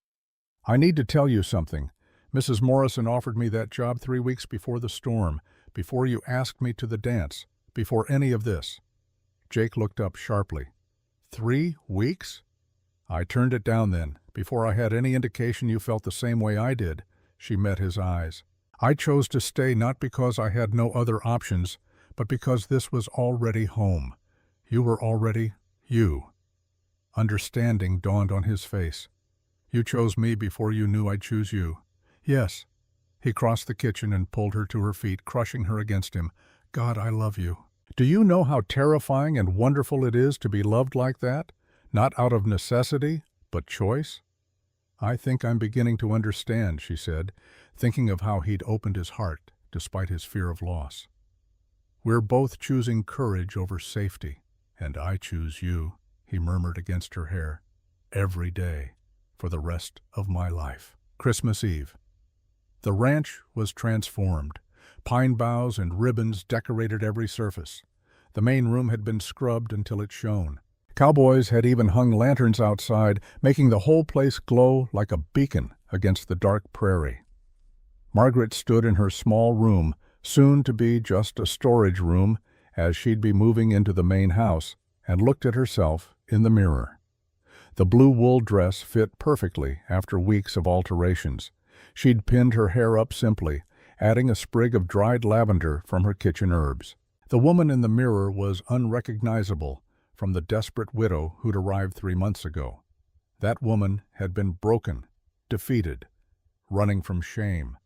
"I need to tell you something. Mrs. Morrison offered me that job 3 weeks before the storm, before you asked me to the dance, before any of this." Jake looked up sharply. 3 weeks? "I turned it down then, before I had any indication you felt the same way I did." She met his eyes. "I chose to stay not because I had no other options, but because this was already home. You were already you." Understanding dawned on his face. "You chose me before you knew I'd choose you." "Yes." He crossed the kitchen and pulled her to her feet, crushing her against him. "God, I love you. Do you know how terrifying and wonderful it is to be loved like that? Not out of necessity, but choice?" "I think I'm beginning to understand," she said, thinking of how he'd opened his heart despite his fear of loss. "We're both choosing courage over safety, and I choose you," he murmured against her hair. "Every day, for the rest of my life." Christmas Eve. The ranch was transformed. Pine boughs and ribbons decorated every surface. The main room had been scrubbed until it shone. Cowboys had even hung lanterns outside, making the whole place glow like a beacon against the dark prairie. Margaret stood in her small room, soon to be just a storage room, as she'd be moving into the main house, and looked at herself in the mirror. The blue wool dress fit perfectly after weeks of alterations. She'd pinned her hair up simply, adding a sprig of dried lavender from her kitchen herbs. The woman in the mirror was unrecognizable from the desperate widow who'd arrived 3 months ago. That woman had been broken, defeated, running from shame.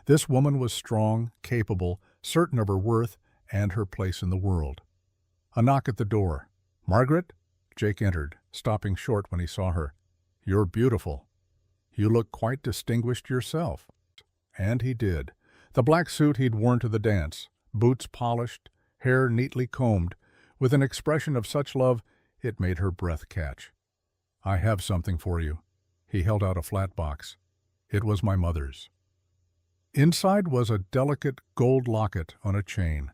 This woman was strong, capable, certain of her worth and her place in the world. A knock at the door. "Margaret?" Jake entered, stopping short when he saw her. "You're beautiful. You look quite distinguished yourself." And he did. The black suit he'd worn to the dance, boots polished, hair neatly combed, with an expression of such love it made her breath catch. "I have something for you." He held out a flat box. It was my mother's. Inside was a delicate gold locket on a chain.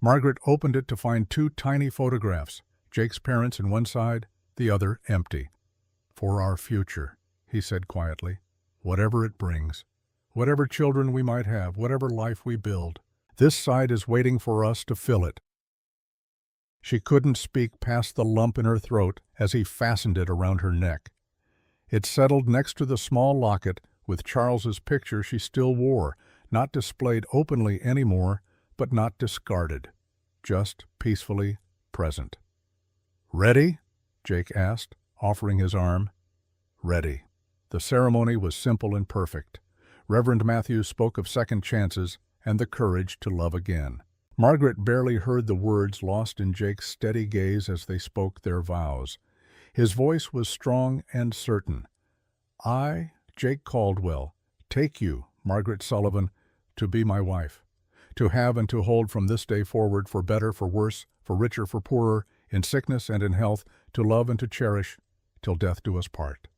Margaret opened it to find 2 tiny photographs, Jake's parents in one side, the other empty. "For our future," he said quietly. "Whatever it brings, whatever children we might have, whatever life we build, this side is waiting for us to fill it." She couldn't speak past the lump in her throat as he fastened it around her neck. It settled next to the small locket with Charles's picture she still wore, not displayed openly anymore, but not discarded. just peacefully present. "Ready?" Jake asked, offering his arm. "Ready." The ceremony was simple and perfect. Reverend Matthews spoke of second chances and the courage to love again. Margaret barely heard the words lost in Jake's steady gaze as they spoke their vows. His voice was strong and certain. "I, Jake Caldwell, take you, Margaret Sullivan, to be my wife, to have and to hold from this day forward, for better, for worse, for richer, for poorer, in sickness and in health, to love and to cherish, till death do us part."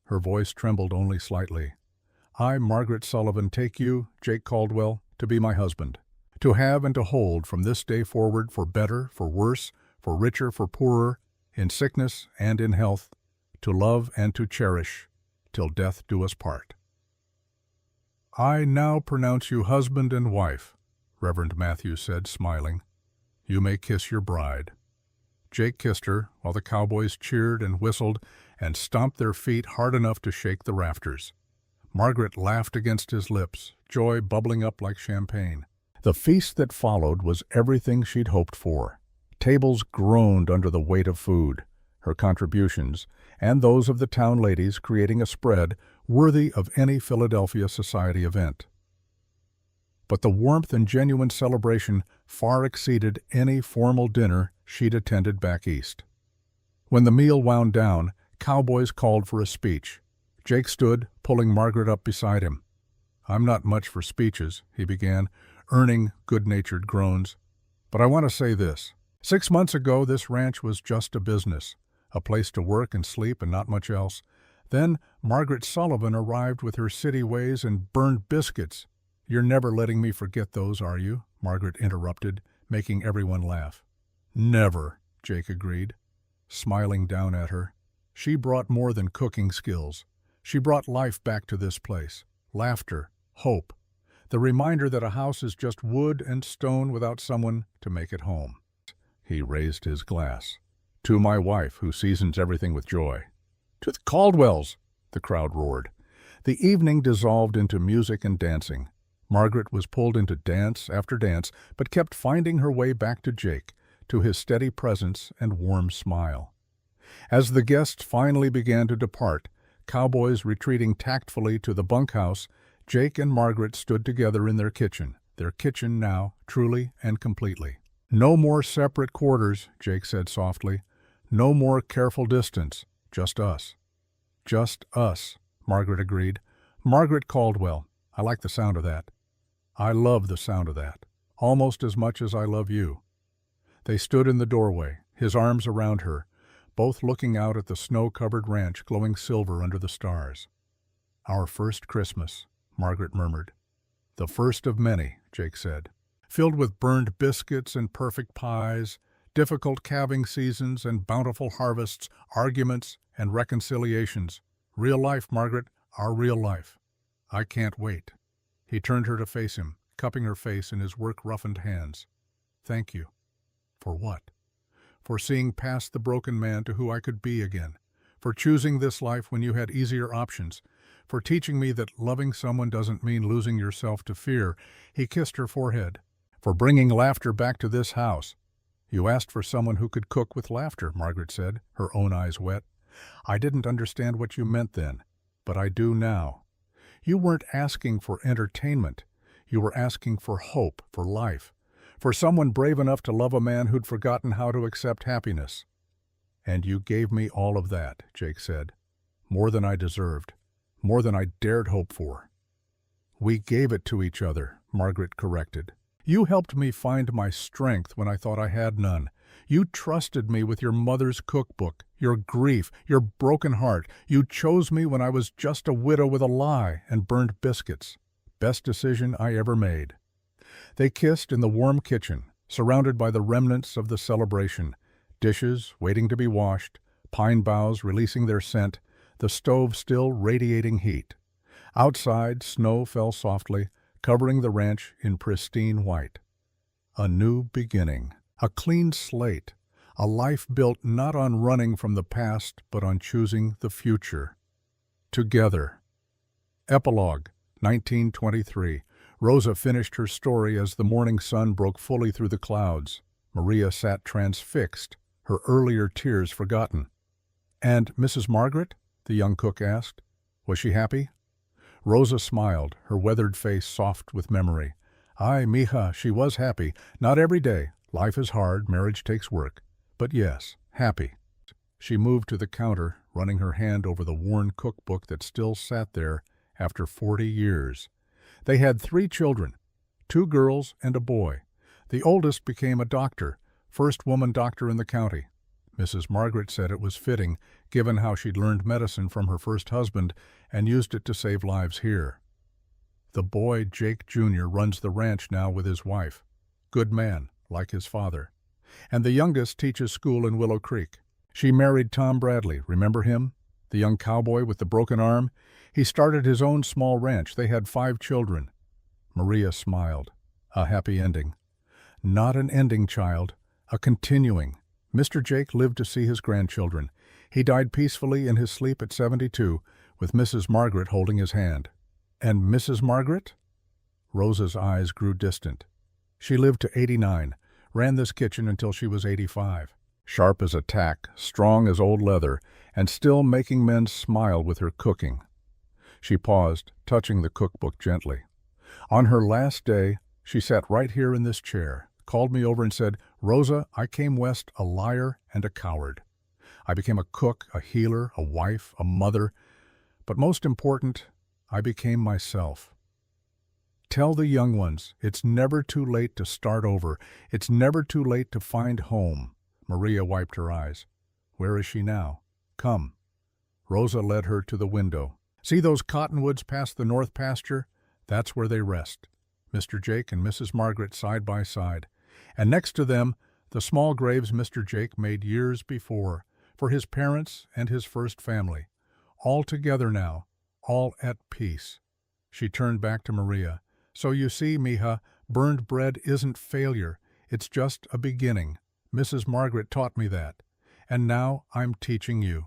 Her voice trembled only slightly. "I, Margaret Sullivan, take you, Jake Caldwell, to be my husband, to have and to hold from this day forward, for better, for worse, for richer, for poorer, in sickness and in health, to love and to cherish, till death do us part." "I now pronounce you husband and wife," Reverend Matthews said, smiling. "You may kiss your bride." Jake kissed her, while the cowboys cheered and whistled and stomped their feet hard enough to shake the rafters. Margaret laughed against his lips, joy bubbling up like champagne. The feast that followed was everything she'd hoped for. Tables groaned under the weight of food, her contributions, and those of the town ladies creating a spread worthy of any Philadelphia society event. But the warmth and genuine celebration far exceeded any formal dinner she'd attended back east. When the meal wound down, cowboys called for a speech. Jake stood, pulling Margaret up beside him. "I'm not much for speeches," he began, earning good-natured groans. "But I want to say this. 6 months ago, this ranch was just a business, a place to work and sleep and not much else. Then Margaret Sullivan arrived with her city ways and burned biscuits. You're never letting me forget those, are you?" Margaret interrupted, making everyone laugh. "Never," Jake agreed, smiling down at her. "She brought more than cooking skills. She brought life back to this place. Laughter, hope, the reminder that a house is just wood and stone without someone to make it home." He raised his glass. "To my wife, who seasons everything with joy." "To the Caldwells!" the crowd roared. The evening dissolved into music and dancing. Margaret was pulled into dance after dance, but kept finding her way back to Jake, to his steady presence and warm smile. As the guests finally began to depart, cowboys retreating tactfully to the bunkhouse, Jake and Margaret stood together in their kitchen now, truly and completely. "No more separate quarters," Jake said softly. "No more careful distance. Just us." "Just us," Margaret agreed. "Margaret Caldwell. I like the sound of that. I love the sound of that, almost as much as I love you." They stood in the doorway, his arms around her, both looking out at the snow-covered ranch glowing silver under the stars. "Our first Christmas," Margaret murmured. "The first of many," Jake said. "Filled with burned biscuits and perfect pies, difficult calving seasons and bountiful harvests, arguments and reconciliations. Real life, Margaret, our real life. I can't wait." He turned her to face him, cupping her face in his work-roughened hands. "Thank you." "For what?" "For seeing past the broken man to who I could be again. For choosing this life when you had easier options. For teaching me that loving someone doesn't mean losing yourself to fear." He kissed her forehead. "For bringing laughter back to this house." "You asked for someone who could cook with laughter," Margaret said, her own eyes wet. "I didn't understand what you meant then, but I do now. You weren't asking for entertainment. You were asking for hope, for life, for someone brave enough to love a man who'd forgotten how to accept happiness." "And you gave me all of that," Jake said. "More than I deserved, more than I dared hope for." "We gave it to each other," Margaret corrected. "You helped me find my strength when I thought I had none. You trusted me with your mother's cookbook, your grief, your broken heart. You chose me when I was just a widow with a lie and burned biscuits. Best decision I ever made." They kissed in the warm kitchen, surrounded by the remnants of the celebration, dishes waiting to be washed, pine boughs releasing their scent, the stove still radiating heat. Outside, snow fell softly, covering the ranch in pristine white. A new beginning. A clean slate, a life built not on running from the past, but on choosing the future. Together. Epilogue, 1923. Rosa finished her story as the morning sun broke fully through the clouds. Maria sat transfixed, her earlier tears forgotten. "And Mrs. Margaret?" the young cook asked. "Was she happy?" Rosa smiled, her weathered face soft with memory. "Ay, mija, she was happy. Not every day. Life is hard, marriage takes work. But yes, happy." She moved to the counter, running her hand over the worn cookbook that still sat there after 40 years. They had 3 children, 2 girls and a boy. The oldest became a doctor, first woman doctor in the county. Mrs. Margaret said it was fitting, given how she'd learned medicine from her first husband and used it to save lives here. The boy, Jake Jr., runs the ranch now with his wife. Good man, like his father. And the youngest teaches school in Willow Creek. She married Tom Bradley, remember him? The young cowboy with the broken arm? He started his own small ranch. They had 5 children. Maria smiled. A happy ending. Not an ending, child. A continuing. Mr. Jake lived to see his grandchildren. He died peacefully in his sleep at 72, with Mrs. Margaret holding his hand. And Mrs. Margaret? Rosa's eyes grew distant. She lived to 89, ran this kitchen until she was 85. Sharp as a tack, strong as old leather, and still making men smile with her cooking. She paused, touching the cookbook gently. On her last day, she sat right here in this chair, called me over and said, "Rosa, I came west a liar and a coward. I became a cook, a healer, a wife, a mother, but most important, I became myself. Tell the young ones, it's never too late to start over. It's never too late to find home." Maria wiped her eyes. "Where is she now?" "Come." Rosa led her to the window. "See those cottonwoods past the north pasture? That's where they rest. Mr. Jake and Mrs. Margaret side by side. And next to them, the small graves Mr. Jake made years before, for his parents and his first family. All together now, all at peace." She turned back to Maria. "So you see, mija, burned bread isn't failure. It's just a beginning. Mrs. Margaret taught me that. And now I'm teaching you."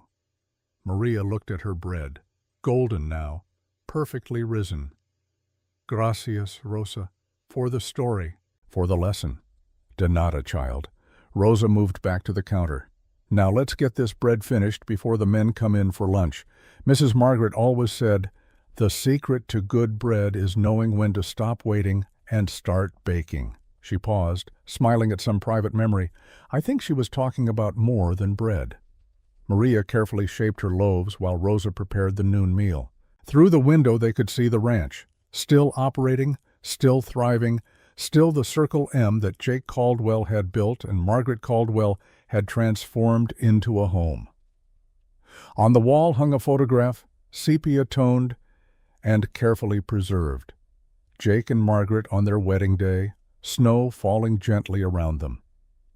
Maria looked at her bread. Golden now, perfectly risen. "Gracias, Rosa, for the story, for the lesson." "De nada, child." Rosa moved back to the counter. "Now let's get this bread finished before the men come in for lunch. Mrs. Margaret always said, 'The secret to good bread is knowing when to stop waiting and start baking.'" She paused, smiling at some private memory. I think she was talking about more than bread. Maria carefully shaped her loaves while Rosa prepared the noon meal. Through the window they could see the ranch, still operating, still thriving, still the Circle M that Jake Caldwell had built and Margaret Caldwell had transformed into a home. On the wall hung a photograph, sepia-toned and carefully preserved. Jake and Margaret on their wedding day, snow falling gently around them.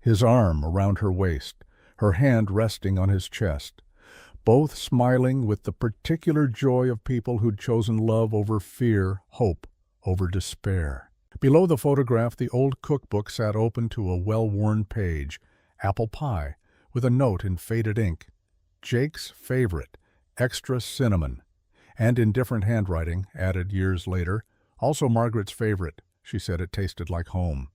His arm around her waist, her hand resting on his chest, both smiling with the particular joy of people who'd chosen love over fear, hope over despair. Below the photograph, the old cookbook sat open to a well-worn page, apple pie, with a note in faded ink. Jake's favorite, extra cinnamon, and in different handwriting, added years later, also Margaret's favorite. She said it tasted like home.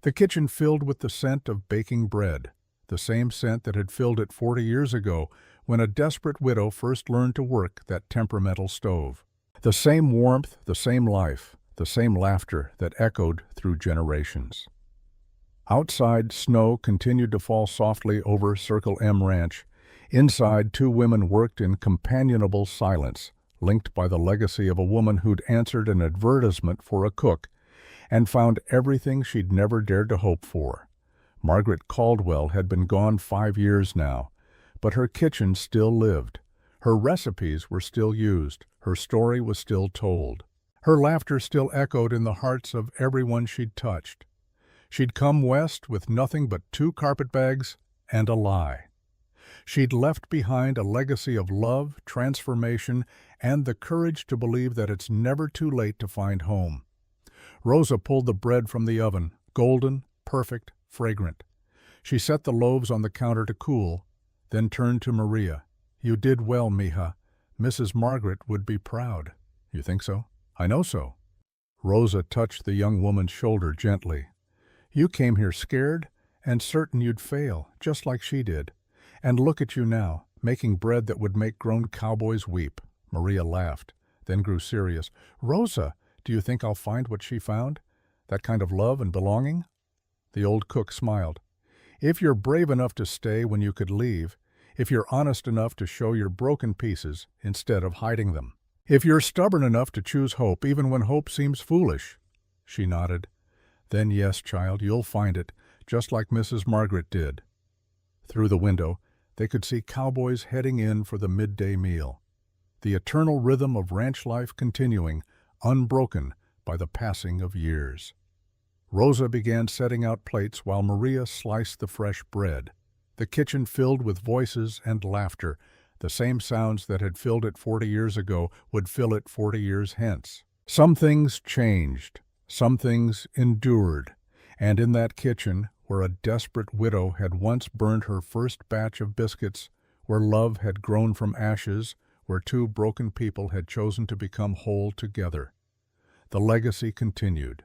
The kitchen filled with the scent of baking bread, the same scent that had filled it 40 years ago when a desperate widow first learned to work that temperamental stove. The same warmth, the same life, the same laughter that echoed through generations. Outside, snow continued to fall softly over Circle M Ranch. Inside, 2 women worked in companionable silence, linked by the legacy of a woman who'd answered an advertisement for a cook and found everything she'd never dared to hope for. Margaret Caldwell had been gone 5 years now, but her kitchen still lived. Her recipes were still used. Her story was still told. Her laughter still echoed in the hearts of everyone she'd touched. She'd come west with nothing but 2 carpetbags and a lie. She'd left behind a legacy of love, transformation, and the courage to believe that it's never too late to find home. Rosa pulled the bread from the oven, golden, perfect, fragrant. She set the loaves on the counter to cool, then turned to Maria. "You did well, mija. Mrs. Margaret would be proud." "You think so?" "I know so." Rosa touched the young woman's shoulder gently. "You came here scared and certain you'd fail, just like she did. And look at you now, making bread that would make grown cowboys weep." Maria laughed, then grew serious. "Rosa, do you think I'll find what she found? That kind of love and belonging?" The old cook smiled. "If you're brave enough to stay when you could leave, if you're honest enough to show your broken pieces instead of hiding them. If you're stubborn enough to choose hope even when hope seems foolish." She nodded. "Then yes, child, you'll find it, just like Mrs. Margaret did." Through the window, they could see cowboys heading in for the midday meal. The eternal rhythm of ranch life continuing, unbroken by the passing of years. Rosa began setting out plates while Maria sliced the fresh bread. The kitchen filled with voices and laughter. The same sounds that had filled it 40 years ago would fill it 40 years hence. Some things changed, some things endured, and in that kitchen, where a desperate widow had once burned her first batch of biscuits, where love had grown from ashes, where two broken people had chosen to become whole together, the legacy continued.